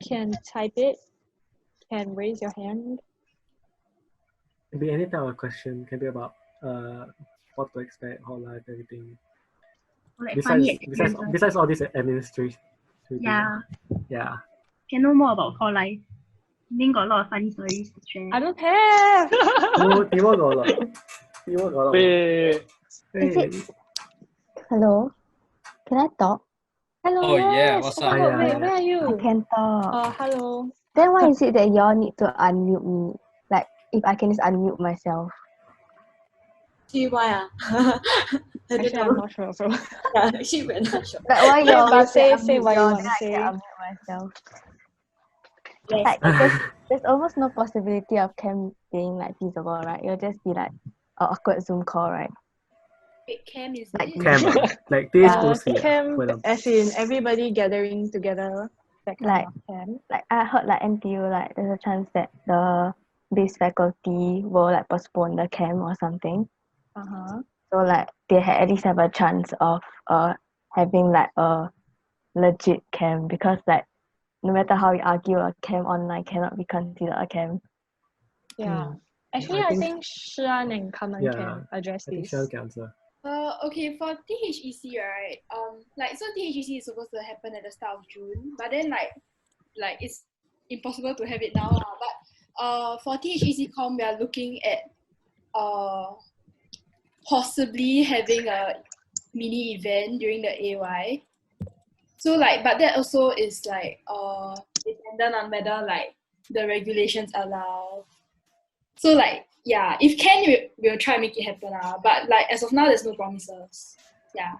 Can type it, can raise your hand. Can be any type of question. Can be about what to expect, how life, everything. Like Besides funny experiences. besides all this administration. Yeah. Yeah. Can know more about hall life. Ming got a lot of funny stories to share. I don't have. Timo got a lot. Timo got a lot. Wait. Is it? Hello? Can I talk? Hello, Oh, yeah, yes. what's Oh my up? god, Yeah, wait, yeah. where are you? I can talk. Hello. Then why is it that y'all need to unmute me? Like, if I can just unmute myself. See why? I don't Actually, know. I'm not sure. So, Yeah, actually, we're not sure. Like, why okay, you but always say unmute what you y'all, want then to I say. can unmute myself. Yes. Like, there's almost no possibility of cam being like feasible, right? It'll just be like an awkward Zoom call, right? Wait, Cam is Like it? Cam, like THOC. Camp, Well, as in everybody gathering together, that kind Like, of camp. like I heard like NTU, like there's a chance that the base faculty will like postpone the camp or something. Uh-huh. So like they at least have a chance of having like a legit camp, because like no matter how we argue, a camp online cannot be considered a camp. Yeah. Actually, I think Shan and Kaman yeah, can address I think this. Sharon can answer. Okay, for THEC, right? Like so THEC is supposed to happen at the start of June, but then like it's impossible to have it now. But for THEC Com, we are looking at possibly having a mini event during the AY. So like, but that also is like dependent on whether like the regulations allow. So like, yeah, if can, we'll try and make it happen. But like as of now, there's no promises. Yeah.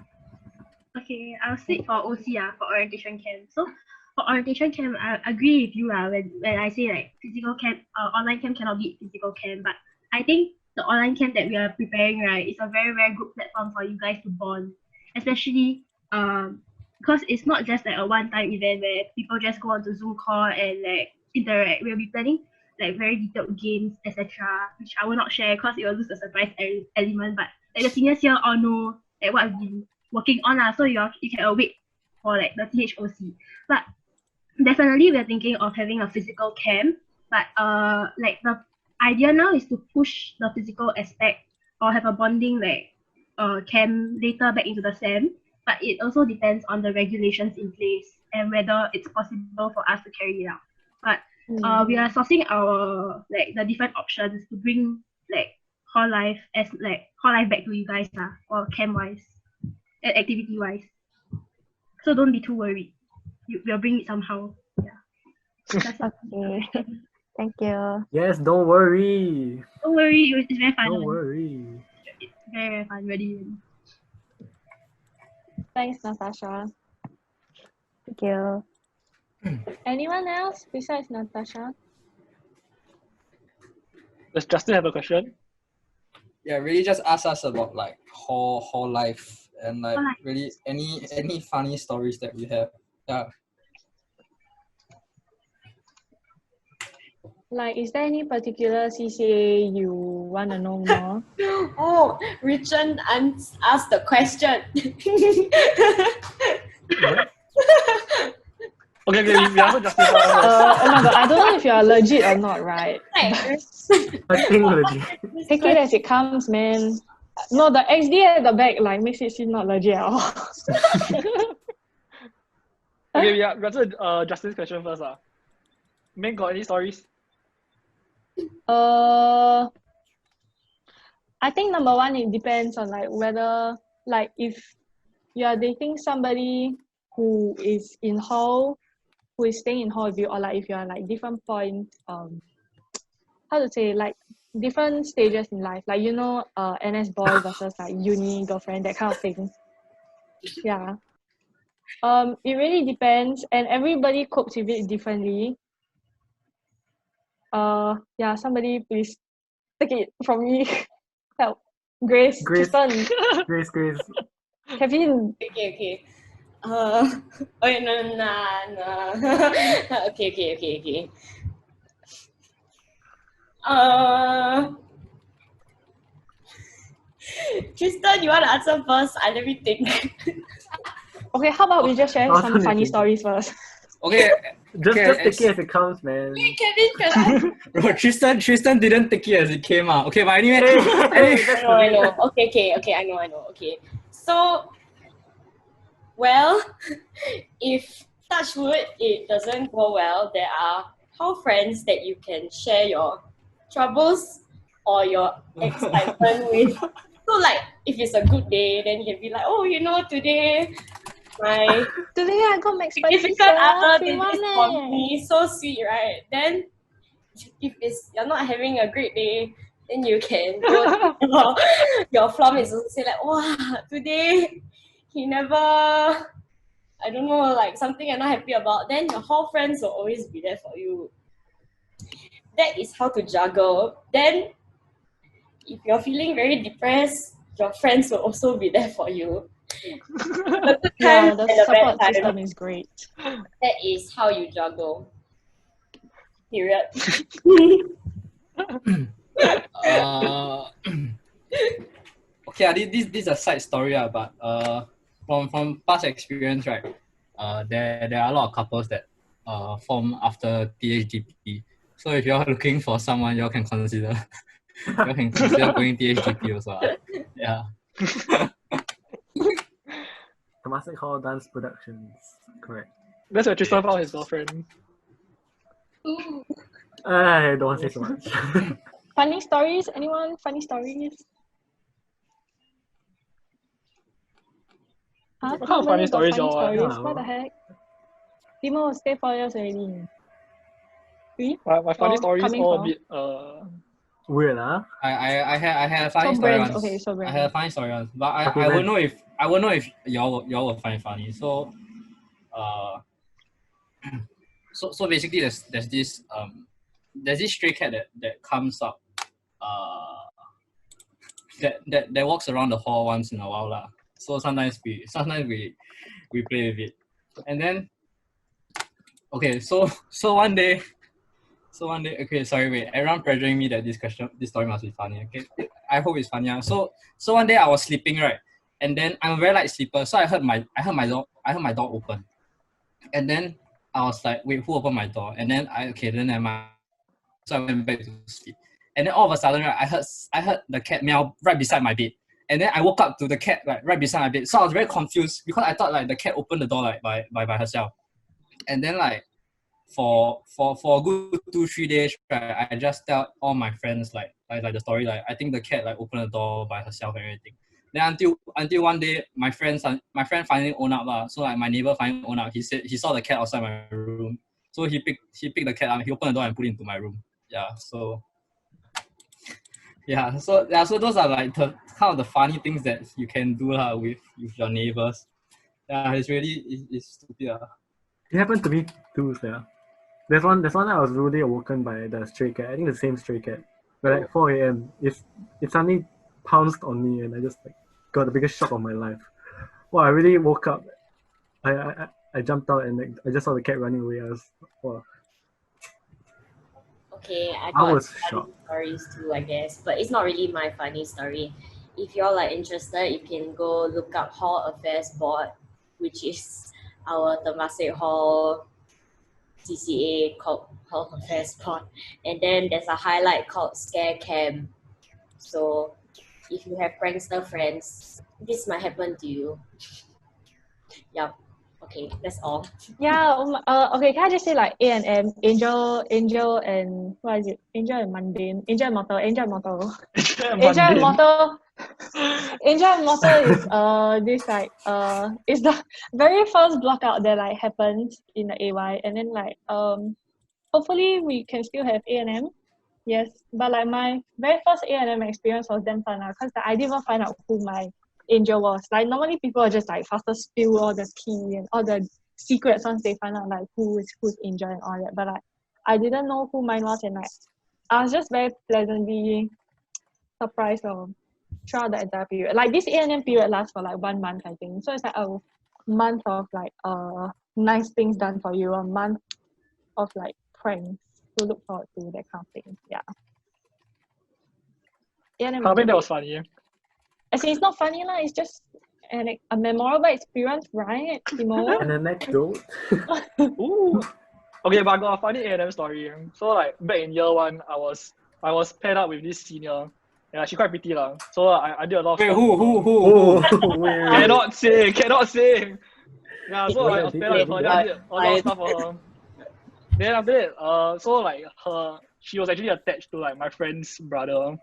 Okay, I'll speak for OC for orientation camp. So for orientation camp, I agree with you when I say like physical camp, online camp cannot beat physical camp. But I think the online camp that we are preparing, right, is a very very good platform for you guys to bond, especially because it's not just like a one-time event where people just go onto Zoom call and like interact. We'll be planning like very detailed games, etc., which I will not share because it will lose the surprise element. But like the seniors here all know like what I've been working on, so you can wait for like the THOC. But definitely we're thinking of having a physical camp. But like the idea now is to push the physical aspect or have a bonding like camp later back into the SEM. But it also depends on the regulations in place and whether it's possible for us to carry it out. But we are sourcing our like the different options to bring like hall life back to you guys or camp wise and activity wise. So don't be too worried. We'll bring it somehow. Yeah. Okay. Thank you. Yes, don't worry. Don't worry, it's very fun. Don't worry. It's very, very fun, really. Thanks, Natasha. Thank you. Anyone else besides Natasha? Does Justin have a question? Yeah, really just ask us about like hall life and like really any funny stories that we have. Yeah. Like, is there any particular CCA you want to know more? Oh, Richard asked the question. Okay, we answer Justin first. Oh my god, I don't know if you're legit or not, right? I think legit. Take it as it comes, man. No, the XD at the back like makes it seem not legit at all. Okay, we answer Justin's question first. Ming, got any stories? I think number one, it depends on like whether like if you are dating somebody who is in hall, who is staying in hall with you, or like if you are like different point, how to say, like different stages in life, like NS boy versus like uni girlfriend, that kind of thing. Yeah. It really depends, and everybody copes with it differently. Yeah, somebody please take it from me. Help. Grace. Tristan. Grace. Kevin. Okay. Okay, no. Okay. Tristan, you want to answer first? Let me think. Okay, how about we just share Also some need funny to- stories first? Okay. Just okay, take it as it comes, man. Kevin, can I? Bro, Tristan didn't take it as it came out. Okay, but anyway, Hey, that's I know. Okay, I know. Okay. So, well, if touch wood, it doesn't go well, there are hall friends that you can share your troubles or your excitement with. So like, if it's a good day, then you can be like, oh, today my Today I got McSpicy significant other free did this one for me. So sweet, right? Then if you're not having a great day, then you can go your floor mates will say like, wow, today he never, I don't know, like something you're not happy about, then your hall friends will always be there for you. That is how to juggle. Then if you're feeling very depressed, your friends will also be there for you. The good Yeah, times the and the bad support system times. is great. That is how you juggle. Period. Okay, this is a side story, but from past experience, right? There are a lot of couples that form after THGP. So if you're looking for someone, you can consider going THGP also. Yeah. Temasek Hall Dance Productions. Correct. That's where Tristan found his girlfriend. I don't want to say so much. Funny stories? Anyone? Funny stories? Huh? What kind of funny Nobody got stories funny y'all want? stories? What the heck? Timo, stay 4 years already. Three? My funny Or stories coming all a for? bit Weird, huh? I had a funny So story brands, once. okay, so I brands. had a funny story once, but Okay, I will brands. know if y'all will find it funny. So so basically there's this stray cat that comes up that walks around the hall once in a while lah. So sometimes we play with it, and then so one day okay, sorry, wait, everyone pressuring me that this story must be funny. Okay, I hope it's funny. So one day I was sleeping, right, and then I'm a very light sleeper, so I heard my door open, and then I was like, wait, who opened my door? And then so I went back to sleep, and then all of a sudden, right, I heard the cat meow right beside my bed, and then I woke up to the cat like right beside my bed. So I was very confused because I thought like the cat opened the door like by herself, and then like for a good 2-3 days, right, I just tell all my friends like the story, like I think the cat like opened the door by herself and everything. Then until one day my friend finally owned up lah. So like my neighbor finally owned up. He said he saw the cat outside my room. So he picked the cat up, he opened the door and put it into my room. So those are like the kind of the funny things that you can do with your neighbors. Yeah, it's really it's stupid. It happened to me too, yeah. There's one I was rudely awoken by the stray cat. I think the same stray cat. But at 4 a.m. it suddenly pounced on me and I just like got the biggest shock of my life. Well, I really woke up. I jumped out and like, I just saw the cat running away. I was wow. Okay, I I got was funny shocked. stories too, I guess, but it's not really my funny story. If y'all are interested, you can go look up Hall Affairs Board, which is our Temasek Hall CCA called Hall Affairs Board, and then there's a highlight called Scare Cam. So if you have prankster friends, this might happen to you. Yup. Okay, that's all. Yeah, okay, can I just say like A&M, Angel, and what is it? Angel and Mundane. Angel and Mortal. Angel and Mortal is this like it's the very first blockout that like happens in the AY, and then like hopefully we can still have A&M. Yes, but like my very first A&M experience was damn fun because I didn't even find out who my angel was. Like normally people are just like faster spill all the tea and all the secrets once they find out like who's angel and all that. But like I didn't know who mine was, and like I was just very pleasantly surprised throughout the entire period. Like this A&M period lasts for like 1 month, I think. So it's like a month of like nice things done for you, a month of like pranks to look forward to, that kind of thing. Yeah. A&M I was think that great. was funny. As in, it's not funny lah. It's just a memorable experience, right, Timo? An anecdote. Ooh. Okay, but I got a funny A&M story. So like back in year 1, I was paired up with this senior. Yeah, she quite pretty lah. So I did a lot of Wait, stuff. who? Wait. Cannot say. Yeah, so I was paired up with her. Then I Like, did a lot of stuff for her. Then after that, so like she was actually attached to like my friend's brother.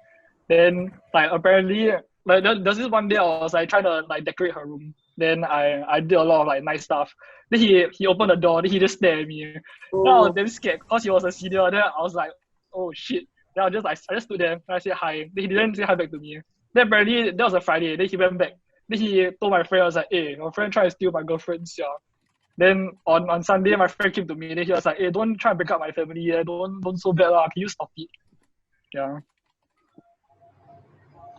Then like apparently like there's this one day I was like trying to like decorate her room. Then I did a lot of like nice stuff. Then he opened the door. Then he just stared at me. Then I was damn scared because he was a senior. Then I was like, oh shit. Then I just stood there and I said hi. Then he didn't say hi back to me. Then apparently that was a Friday. Then he went back. Then he told my friend, I was like, hey, my friend tried to steal my girlfriend. Yeah. Then on Sunday, my friend came to me. Then he was like, hey, don't try and break up my family. Don't so bad lah. Can you stop it? Yeah.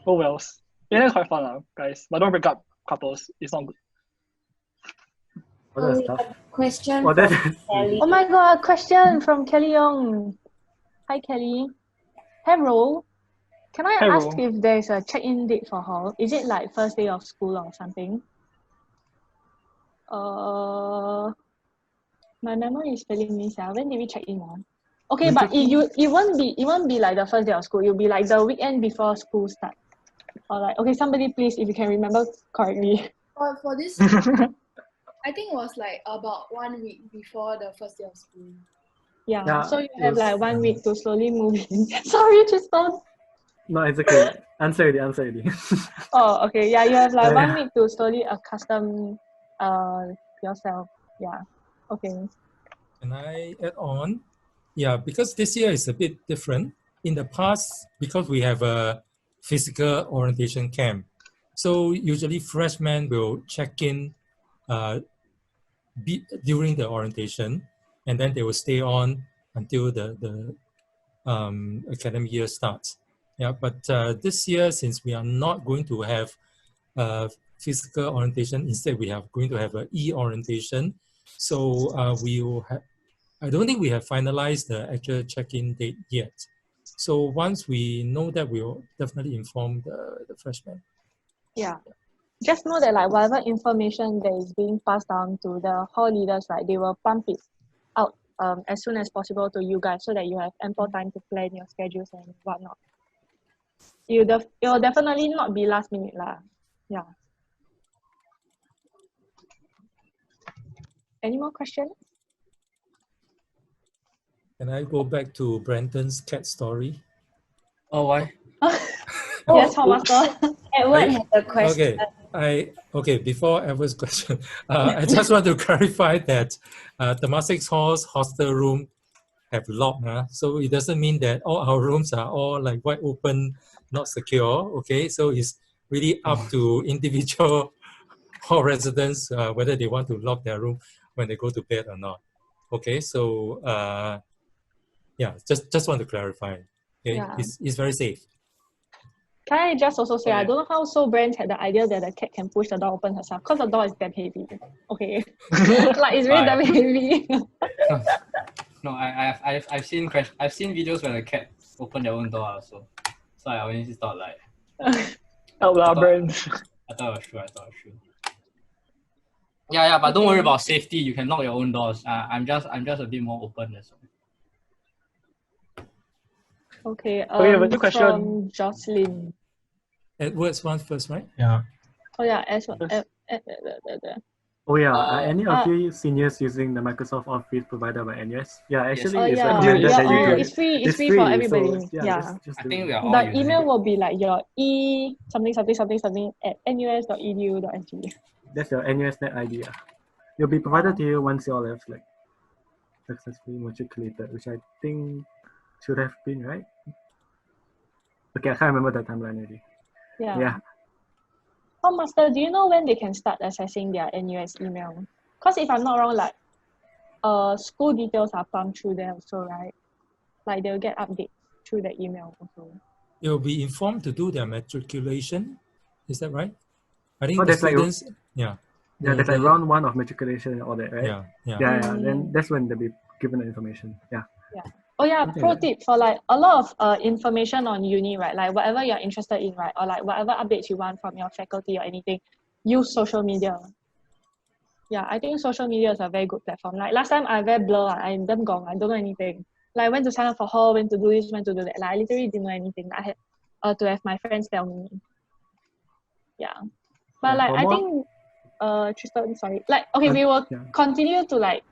Oh wells. Yeah, that's quite fun lah, guys. But don't break up couples. It's not good. What other stuff? Question Oh, from that's Kelly. Oh my god, question from Kelly Young. Hi Kelly. Hello. Can I ask Hello. if there's a check-in date for her? Is it like first day of school or something? My memory is failing me. When did we check in on? Okay, but it won't be like the first day of school. It'll be like the weekend before school start. Or like, okay, somebody please, if you can remember correctly. For this, I think it was like about 1 week before the first day of school. Yeah, so you have like 1 week to slowly move in. Sorry, Tristan. No, it's okay. Answer already. Oh, okay. Yeah, you have like 1 week to slowly accustom yourself. Yeah. Okay. Can I add on? Yeah, because this year is a bit different. In the past, because we have a physical orientation camp, so usually freshmen will check in during the orientation, and then they will stay on until the academic year starts. Yeah, but this year, since we are not going to have physical orientation, instead we are going to have an e-orientation. So we will have, I don't think we have finalized the actual check-in date yet. So once we know that, we'll definitely inform the freshmen. Yeah. Just know that like whatever information that is being passed down to the hall leaders, right, they will pump it out as soon as possible to you guys so that you have ample time to plan your schedules and whatnot. It will definitely not be last minute lah. Yeah. Any more questions? Can I go back to Brandon's cat story? Oh, why? Yes, Master. Edward has a question. Okay, before Edward's question, I just want to clarify that Temasek Hall's hostel room have lock, so it doesn't mean that all our rooms are all like wide open, not secure. Okay, so it's really up to individual hall residents whether they want to lock their room when they go to bed or not. Okay, so yeah, just want to clarify. Okay, Yeah. it's very safe. Can I just also say, I don't know how So Brands had the idea that the cat can push the door open herself because the door is damn heavy. Okay. Like it's really damn heavy. No, I've seen videos where the cat open their own door also. So I always thought like Brands. I thought it was true. Yeah, but don't worry about safety. You can lock your own doors. I'm just a bit more open. That's all. Okay, Okay, but the question. From Jocelyn. Edward's one first, right? Yeah. Oh yeah, Oh yeah, are any of you seniors using the Microsoft Office provided by NUS? Yeah, actually it's yeah. recommended that you do. It's free for everybody. So, yeah. just I do think it. we are all The using email it. will be like your something at nus.edu.sg. That's your NUSnet ID. It'll be provided to you once you all have like successfully matriculated, which I think should have been, right? Okay, I can't remember the timeline already. Yeah. Oh, Master, do you know when they can start accessing their NUS email? Because if I'm not wrong, like school details are pumped through there also, right? Like they'll get updates through the email also. They'll be informed to do their matriculation. Is that right? I think Oh, the there's like- students, yeah. Yeah, there's like round 1 of matriculation and all that, right? Yeah. Yeah. Then that's when they'll be given the information. Yeah. Oh yeah, Something pro like that. tip for like a lot of information on uni, right? Like whatever you're interested in, right? Or like whatever updates you want from your faculty or anything, use social media. Yeah, I think social media is a very good platform. Like last time I very blur, I damn gong, I don't know anything. Like I went to sign up for hall, went to do this, went to do that. Like I literally didn't know anything. I had to have my friends tell me. Yeah. But Yeah, like for I more, think Tristan, sorry. Like okay, we will yeah. continue to like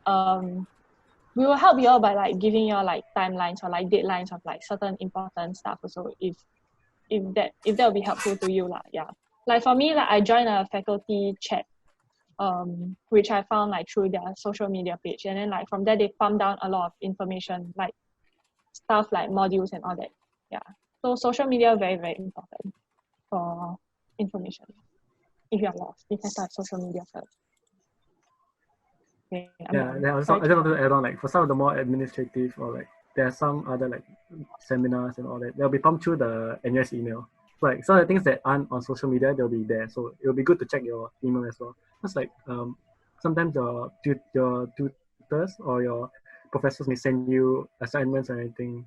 we will help you all by like giving you all like timelines or like deadlines of like certain important stuff also if that will be helpful to you lah. Yeah. Like for me, like I joined a faculty chat which I found like through their social media page, and then like from there they pump down a lot of information like stuff like modules and all that. Yeah. So social media very, very important for information. If you're lost, you can start social media first. Okay, Yeah, then also, I just want to add on, like for some of the more administrative or like there are some other like seminars and all that, they'll be pumped through the NUS email. So, like some of the things that aren't on social media, they'll be there. So it'll be good to check your email as well. Because like sometimes your tutors or your professors may send you assignments or anything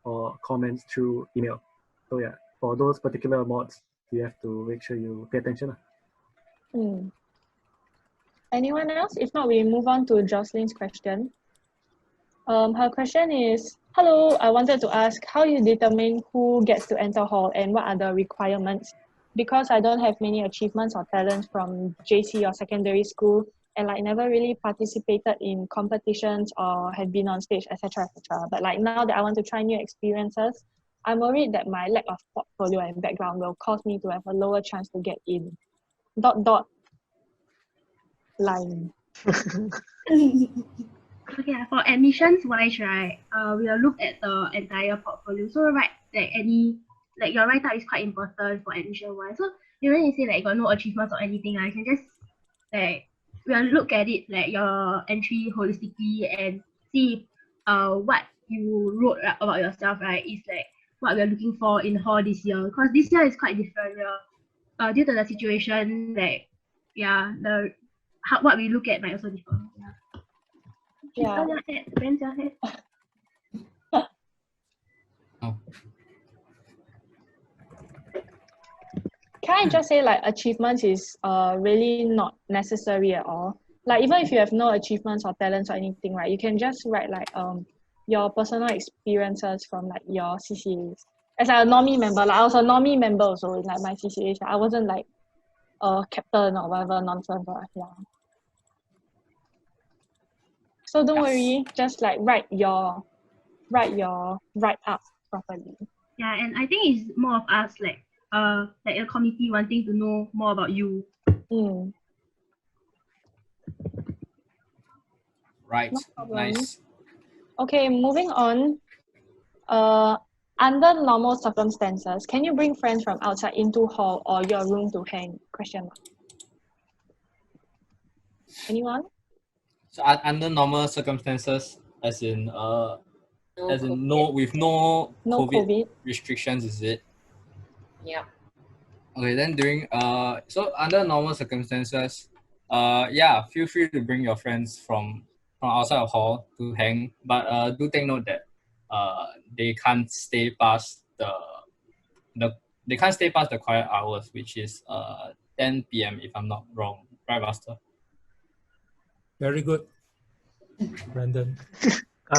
or comments through email. So yeah, for those particular mods, you have to make sure you pay attention. Anyone else? If not, we move on to Jocelyn's question. Her question is, hello, I wanted to ask how you determine who gets to enter hall and what are the requirements? Because I don't have many achievements or talents from JC or secondary school, and like never really participated in competitions or have been on stage, etc., etc. But like now that I want to try new experiences, I'm worried that my lack of portfolio and background will cause me to have a lower chance to get in. ... line. Okay, for admissions wise, right, we will look at the entire portfolio. So right, like your write up is quite important for admission wise. So even if you say like you got no achievements or anything, you can just like we'll look at it like your entry holistically and see what you wrote about yourself, right, is like what we're looking for in hall this year. Because this year is quite different. Due to the situation, like what we look at might also differ. Yeah. Bend your head. Can I just say like achievements is really not necessary at all. Like even if you have no achievements or talents or anything, right, you can just write like your personal experiences from like your CCAs. As a normie member, like I was a normie member also in like my CCAs. I wasn't like a captain or whatever nonsense. Yeah. So don't worry, just like write your write up properly. Yeah, and I think it's more of us like a committee wanting to know more about you. Right. No problem. Nice. Okay, moving on. Under normal circumstances, can you bring friends from outside into hall or your room to hang? Question mark. Anyone? So under normal circumstances, as in with no COVID restrictions, is it? Yeah. Okay, then during so under normal circumstances, yeah, feel free to bring your friends from outside of hall to hang, but do take note that they can't stay past they can't stay past the quiet hours, which is 10 p.m. if I'm not wrong, right, Master? Very good, Brandon.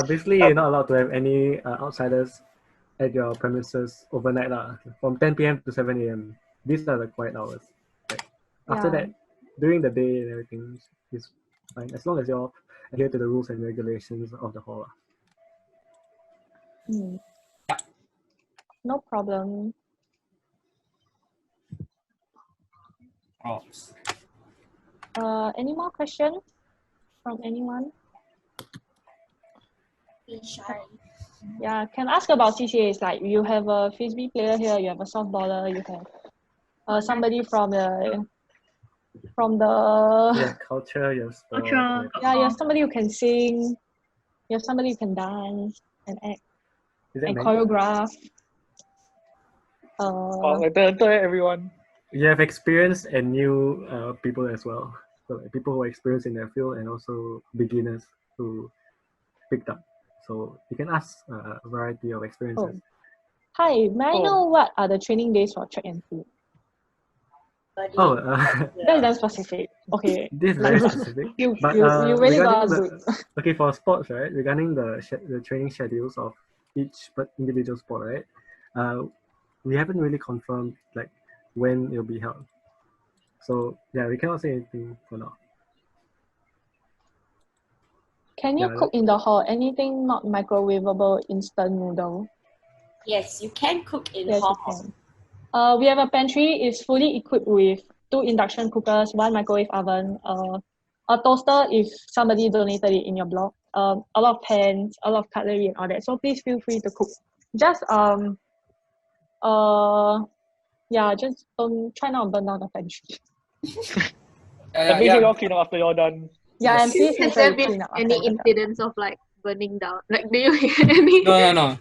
Basically, you're not allowed to have any outsiders at your premises overnight from 10 p.m. to 7 a.m. These are the quiet hours. Like, after that, during the day and everything is fine, as long as you're adhere to the rules and regulations of the hall. No problem. Any more questions from anyone? Yeah, can ask about CCAs. Like you have a frisbee player here, you have a softballer, you have somebody from the culture, your sport. Yeah, you have somebody who can sing, you have somebody who can dance and act and choreograph. Everyone. You have experienced and new people as well. So like, people who are experienced in their field and also beginners who picked up. So you can ask a variety of experiences. Hi, may I know what are the training days for track and field? Oh, That's not specific. Okay. this is very specific. You But really regarding got good. okay, for sports, right? Regarding the training schedules of each individual sport, right? We haven't really confirmed like when it'll be held. So yeah, we cannot say anything for now. Can you Yeah, cook in the hall anything not microwavable instant noodle? Yes, you can cook in Yes, hall. you can. We have a pantry. It's fully equipped with 2 induction cookers, 1 microwave oven, a toaster if somebody donated it in your block, a lot of pans, a lot of cutlery and all that. So please feel free to cook. Just just don't try not to burn down the pantry. And make sure you all clean up after you're done. Yeah, and please make Has sure there you been clean up any after you're done. incidents of like burning down? Like, do you hear any? No.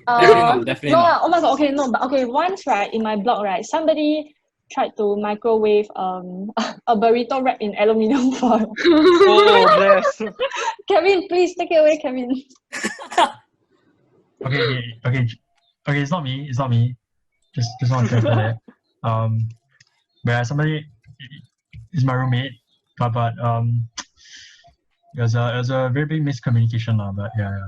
Definitely No, not. oh my god, okay, no, but okay, once right in my blog, right, somebody tried to microwave a burrito wrapped in aluminium foil. Oh, bless. Kevin, please take it away, Kevin. Okay. It's not me. Just want to clarify that. But somebody is my roommate, but it was a very big miscommunication lah. But yeah.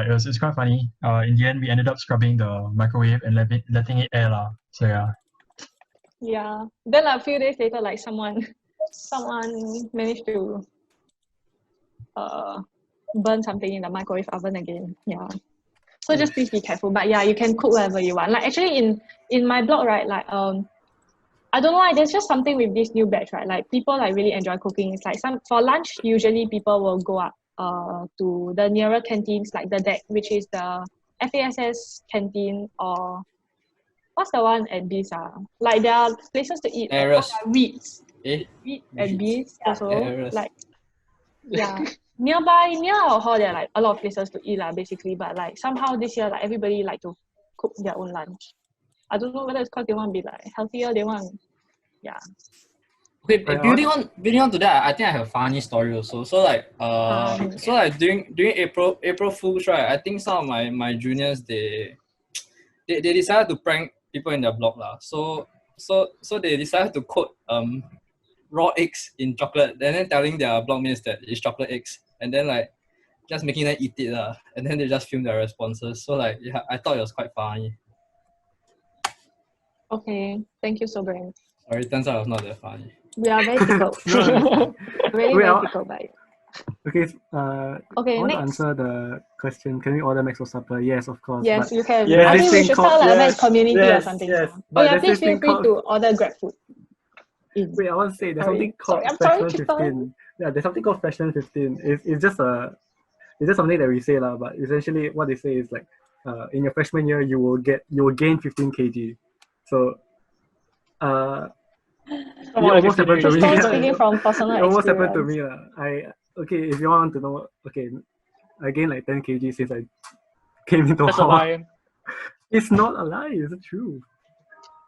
It's quite funny. In the end, we ended up scrubbing the microwave and letting it air lah. So yeah. Yeah. Then a few days later, like someone managed to burn something in the microwave oven again. Yeah. So just please be careful. But yeah, you can cook whatever you want. Like actually in my blog, right, like I don't know why, there's just something with this new batch, right? Like people like really enjoy cooking. It's like for lunch, usually people will go up to the nearer canteens like the deck, which is the FASS canteen, or what's the one at Bees? Like there are places to eat. Errors. Reeds. Eh? Reed at Bees also. Errors. Like yeah. Near our hall there are like a lot of places to eat basically, but like somehow this year like everybody like to cook their own lunch. I don't know whether it's because they want to be like healthier, they want Okay, building on to that, I think I have a funny story also. So like during April Fools, right? I think some of my juniors they decided to prank people in their block lah. So they decided to coat raw eggs in chocolate, and then telling their blockmates that it's chocolate eggs, and then like just making them eat it lah. And then they just film their responses. So like yeah, I thought it was quite funny. Okay, thank you so very much. Sorry, it turns out it was not that funny. We are very tickled. Very tickled by it. Okay, okay, I want to next. answer the question, can we order Max for supper? Yes, of course. Yes, you can. Yes, I think we should start like a Max community or something. Yes, Oh yeah, please feel free to order Grab food. Wait, I want to say there's something called I'm sorry, Freshman 15. Yeah, there's something called Freshman 15. It's just something that we say lah, but essentially what they say is like in your freshman year you will gain 15 kg. So it almost happened to me. Speaking from personal it almost happened to experience. me. Okay, if you want to know, okay, I gained like 10 kg since I came into That's a hall. lie. It's not a lie, it's true.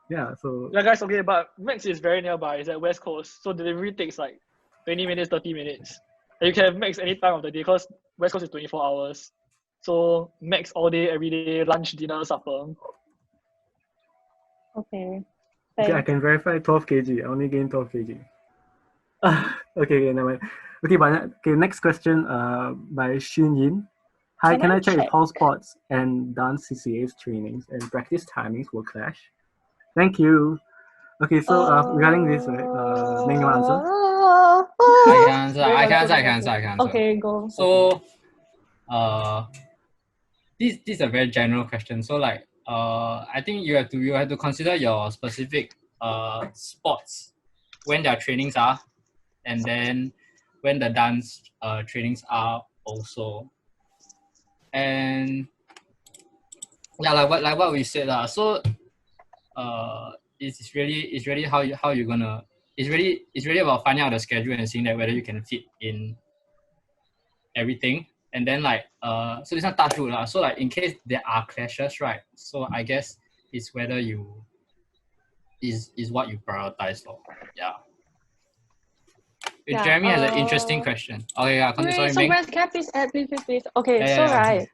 Yeah, so Yeah, guys, okay, but Max is very nearby. It's at West Coast, so delivery takes like 20 minutes, 30 minutes. And you can have Max any time of the day because West Coast is 24 hours. So Max all day, every day, lunch, dinner, supper. Okay. okay, I can verify 12 kg. I only gained 12 kg. Okay, never mind. Okay, next question by Xin Yin. Hi, can I check if hall sports and dance CCA's trainings and practice timings will clash? Thank you. Okay, so regarding this, right, Ming, you answer? I can answer. Okay, go. So this is a very general question. So like I think you have to consider your specific sports, when their trainings are, and then when the dance trainings are also. And yeah, like what we said lah. So it's really how you're gonna. It's really about finding out the schedule and seeing that whether you can fit in everything. And then like so it's not touch wood lah. So like in case there are clashes, right? So I guess it's whether you is what you prioritize for. Yeah. Jeremy has an interesting question. Okay, yeah, Wait, sorry, so Ming. Brent, can I please add, please? Okay, Yeah, so yeah. right,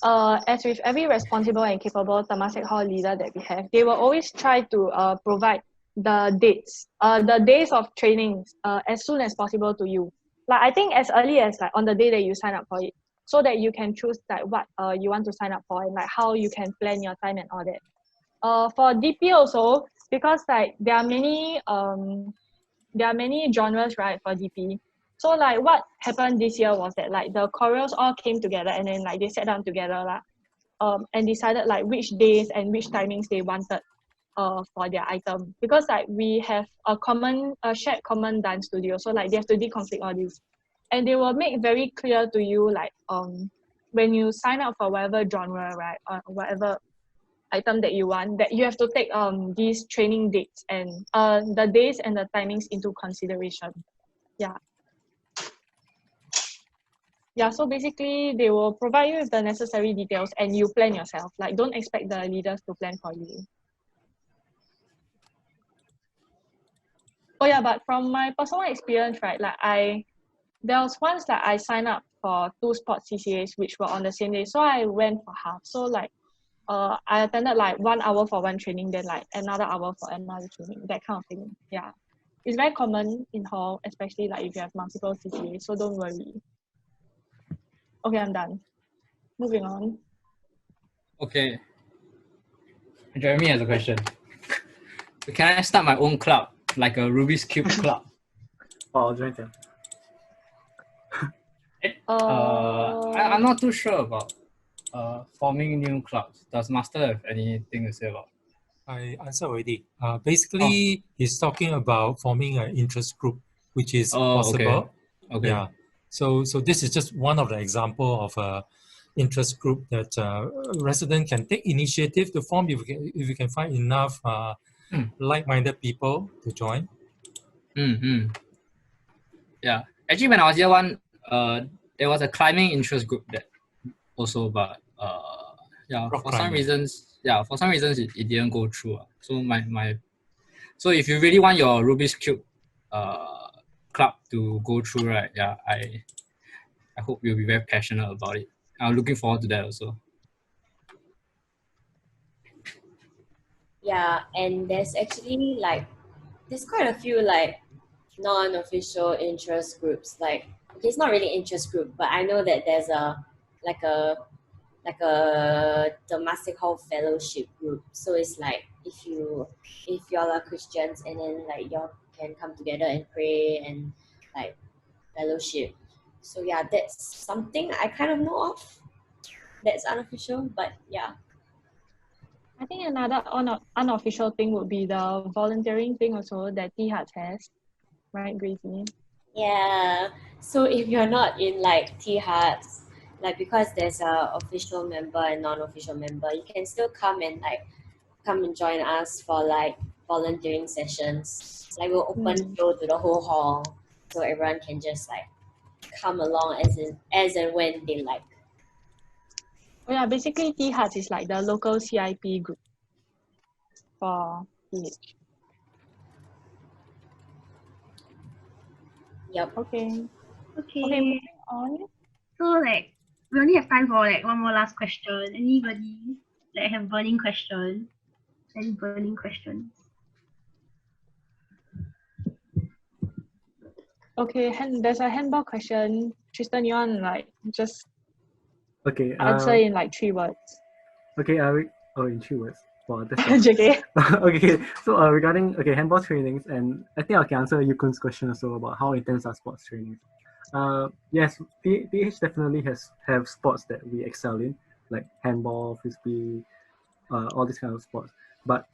as with every responsible and capable Temasek Hall leader that we have, they will always try to provide the days of trainings as soon as possible to you. Like I think as early as like on the day that you sign up for it, so that you can choose like what you want to sign up for and like how you can plan your time and all that. For DP also, because like there are many genres, right, for DP. So like what happened this year was that like the chorals all came together and then like they sat down together and decided like which days and which timings they wanted for their item, because like we have a shared common dance studio, so like they have to deconflict all this, and they will make very clear to you like when you sign up for whatever genre, right, or whatever item that you want, that you have to take these training dates and the days and the timings into consideration. Yeah, so basically they will provide you with the necessary details and you plan yourself. Like don't expect the leaders to plan for you. Oh yeah, but from my personal experience, right, like there was once that I signed up for 2 sports CCAs which were on the same day. So I went for half. So like I attended like 1 hour for one training, then like another hour for another training, that kind of thing. Yeah. It's very common in hall, especially like if you have multiple CCAs, so don't worry. Okay, I'm done. Moving on. Okay. Jeremy has a question. Can I start my own club, like a Rubik's Cube club? Oh, join them. I'm not too sure about forming new clubs. Does Master have anything to say about? I answered already. Basically, he's talking about forming an interest group, which is possible. Okay. Yeah. So this is just one of the example of a interest group that resident can take initiative to form if you can find enough like-minded people to join. Yeah. Actually, when I was year 1, there was a climbing interest group that also, but for some reasons it didn't go through. So if you really want your Rubik's Cube club to go through, right? Yeah, I hope you'll be very passionate about it. I'm looking forward to that also. Yeah, and there's actually like there's quite a few like non-official interest groups. Like okay, it's not really interest group, but I know that there's a Temasek Hall fellowship group. So it's like if y'all are Christians and then like y'all can come together and pray and like fellowship. So yeah, that's something I kind of know of. That's unofficial, but yeah. I think another unofficial thing would be the volunteering thing also that T-Hearts has, right, Gracie? Yeah. So if you're not in like T-Hearts, like because there's a official member and non-official member, you can still come and join us for like volunteering sessions. Like we'll open door to the whole hall, so everyone can just like come along as and when they like. Oh yeah, basically T-Hearts is like the local CIP group for PH. Yep. Okay, Okay. moving on. So like we only have time for like one more last question. Anybody like have burning questions? Any burning questions? Okay, there's a handball question. Tristan, you want like just answer in like 3 words? Okay, in 3 words. Wow, that's JK. Okay, so regarding handball trainings, and I think I can answer Yukun's question also about how intense are sports trainings. Yes, PH definitely have sports that we excel in, like handball, frisbee, all these kind of sports. But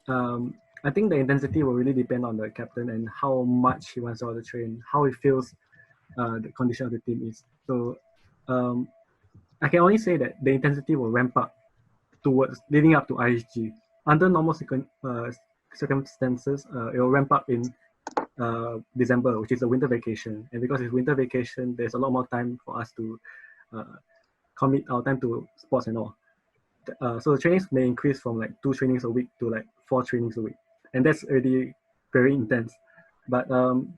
I think the intensity will really depend on the captain and how much he wants to train, how he feels the condition of the team is. So I can only say that the intensity will ramp up towards leading up to IHG. Under normal circumstances, it will ramp up in December, which is a winter vacation. And because it's winter vacation, there's a lot more time for us to commit our time to sports and all. So the trainings may increase from like 2 trainings a week to like 4 trainings a week. And that's already very intense. But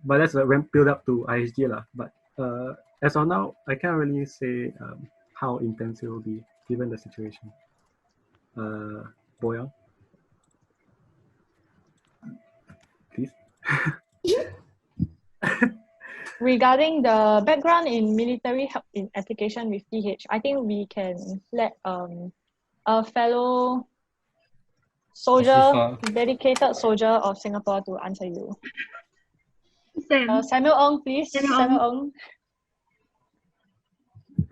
that's a ramp build up to IHG lah. But as of now, I can't really say how intense it will be given the situation. Boyan, please. Regarding the background in military help in application with TH, I think we can let a fellow soldier, Afifa. dedicated soldier of Singapore to answer you. Sam. Samuel Ong, please. Samuel Samuel Ong.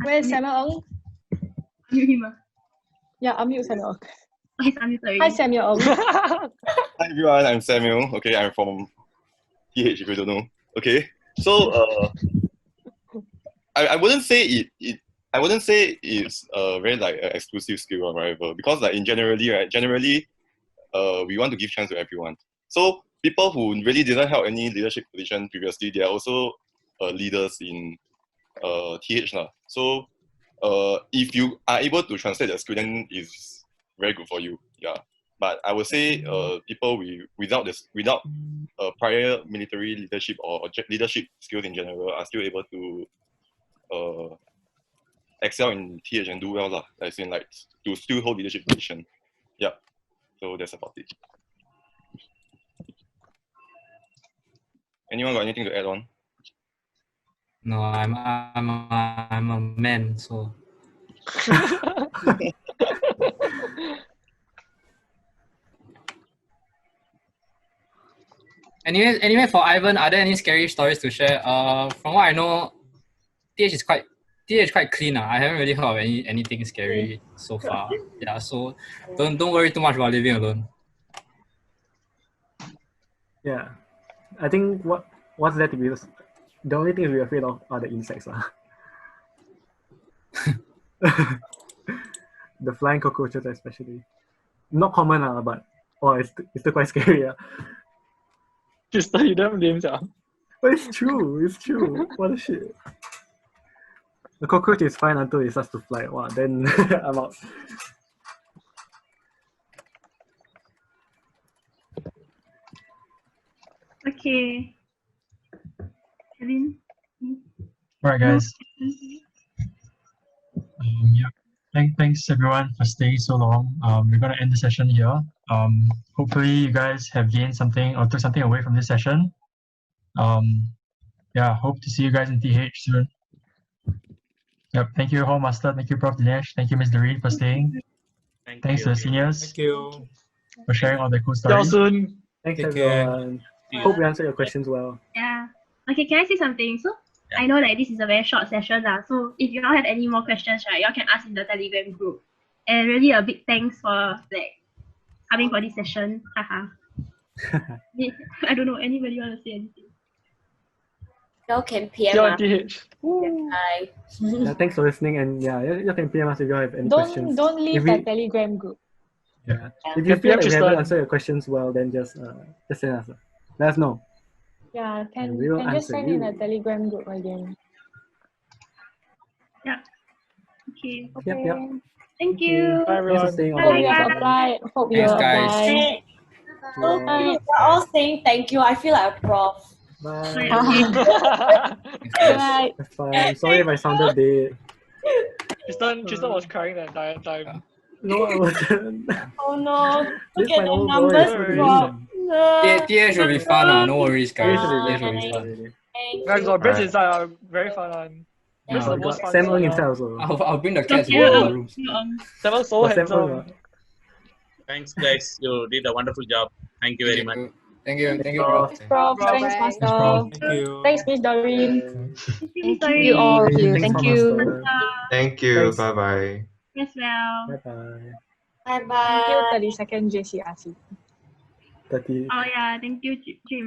Where is Samuel Ong? Mute him. Yeah, unmute Samuel Ong. Oh, he's unmuted already. Hi, Samuel Ong. Hi everyone, I'm Samuel. Okay, I'm from TH if you don't know. Okay, so I wouldn't say I wouldn't say it's very like an exclusive skill or whatever, because like generally we want to give chance to everyone. So people who really didn't have any leadership position previously, they are also leaders in TH lah. So if you are able to translate the skill, then is very good for you. Yeah. But I would say people without prior military leadership or leadership skills in general are still able to excel in TH and do well lah. As in like to still hold leadership position. Yeah. So that's about it. Anyone got anything to add on? No, I'm a man, so. Anyway, for Ivan, are there any scary stories to share? From what I know, TH is quite clean. I haven't really heard of anything scary so far. Yeah, so don't worry too much about living alone. Yeah, I think what's there to be the only thing we're afraid of are the insects lah. The flying cockroaches especially. Not common but it's still quite scary. You damn lame, sia. But it's true. What the shit. The cockroach is fine until it starts to fly. Wow, then I'm out. Okay. Kevin? All right, guys. Yeah. Thanks everyone for staying so long. We're gonna end the session here. Hopefully you guys have gained something or took something away from this session. Yeah, hope to see you guys in TH soon. Yep. Thank you, Hall Master. Thank you, Prof. Dinesh. Thank you, Ms. Doreen, for staying. Thanks to the seniors. Thank you. For sharing all the cool See you stories. soon. Thanks Take care. everyone. Hope we answered your questions well. Yeah. Okay, can I say something? So I know that this is a very short session so if you all have any more questions, right, y'all can ask in the Telegram group. And really a big thanks for coming for this session. Haha. I don't know, anybody want to say anything? Y'all can PM You're us. TH. Bye. Yeah, thanks for listening, and yeah, you can PM us if you have any questions. Don't leave the Telegram group. Yeah. If you Can feel PM like we haven't Tristan. answered your questions well, then just send us. Let us know. Yeah, can we will just answer send in you. a Telegram group again. Yeah. Okay. Yep. Thank you. Bye, Thanks for everyone. staying Hope you online. have applied. Hope you Thanks, guys. apply. Hey, so cute. We're all saying thank you. I feel like a prof. Bye. Bye. Have fun. Sorry if I sounded dead. Tristan was crying the entire time. No, I wasn't. Oh no. Look This is at my the old numbers voice. What do you drop. mean? No. TH will be fun. No worries, guys. Yes, it TH will is. be fun. Thank Guys, you. got Brits inside are very fun one. Brits Yeah. the most fun. Sam Ng sia. inside also. I'll bring the cats Yeah. into the rooms. Sam so Got Sam Ng, handsome. Thanks, guys. You did a wonderful job. Thank you very much. Thank you, Prof. Prof. Prof, thanks, Master. Thank you. Thanks, Miss Doreen. Thank you all. Thanks, Thank Hall you. Master. Thank you. Thanks. Bye bye. Yes, well. Bye-bye. Bye Thank you, bye. 32nd JCRC. 30. Oh yeah, thank you, Jim.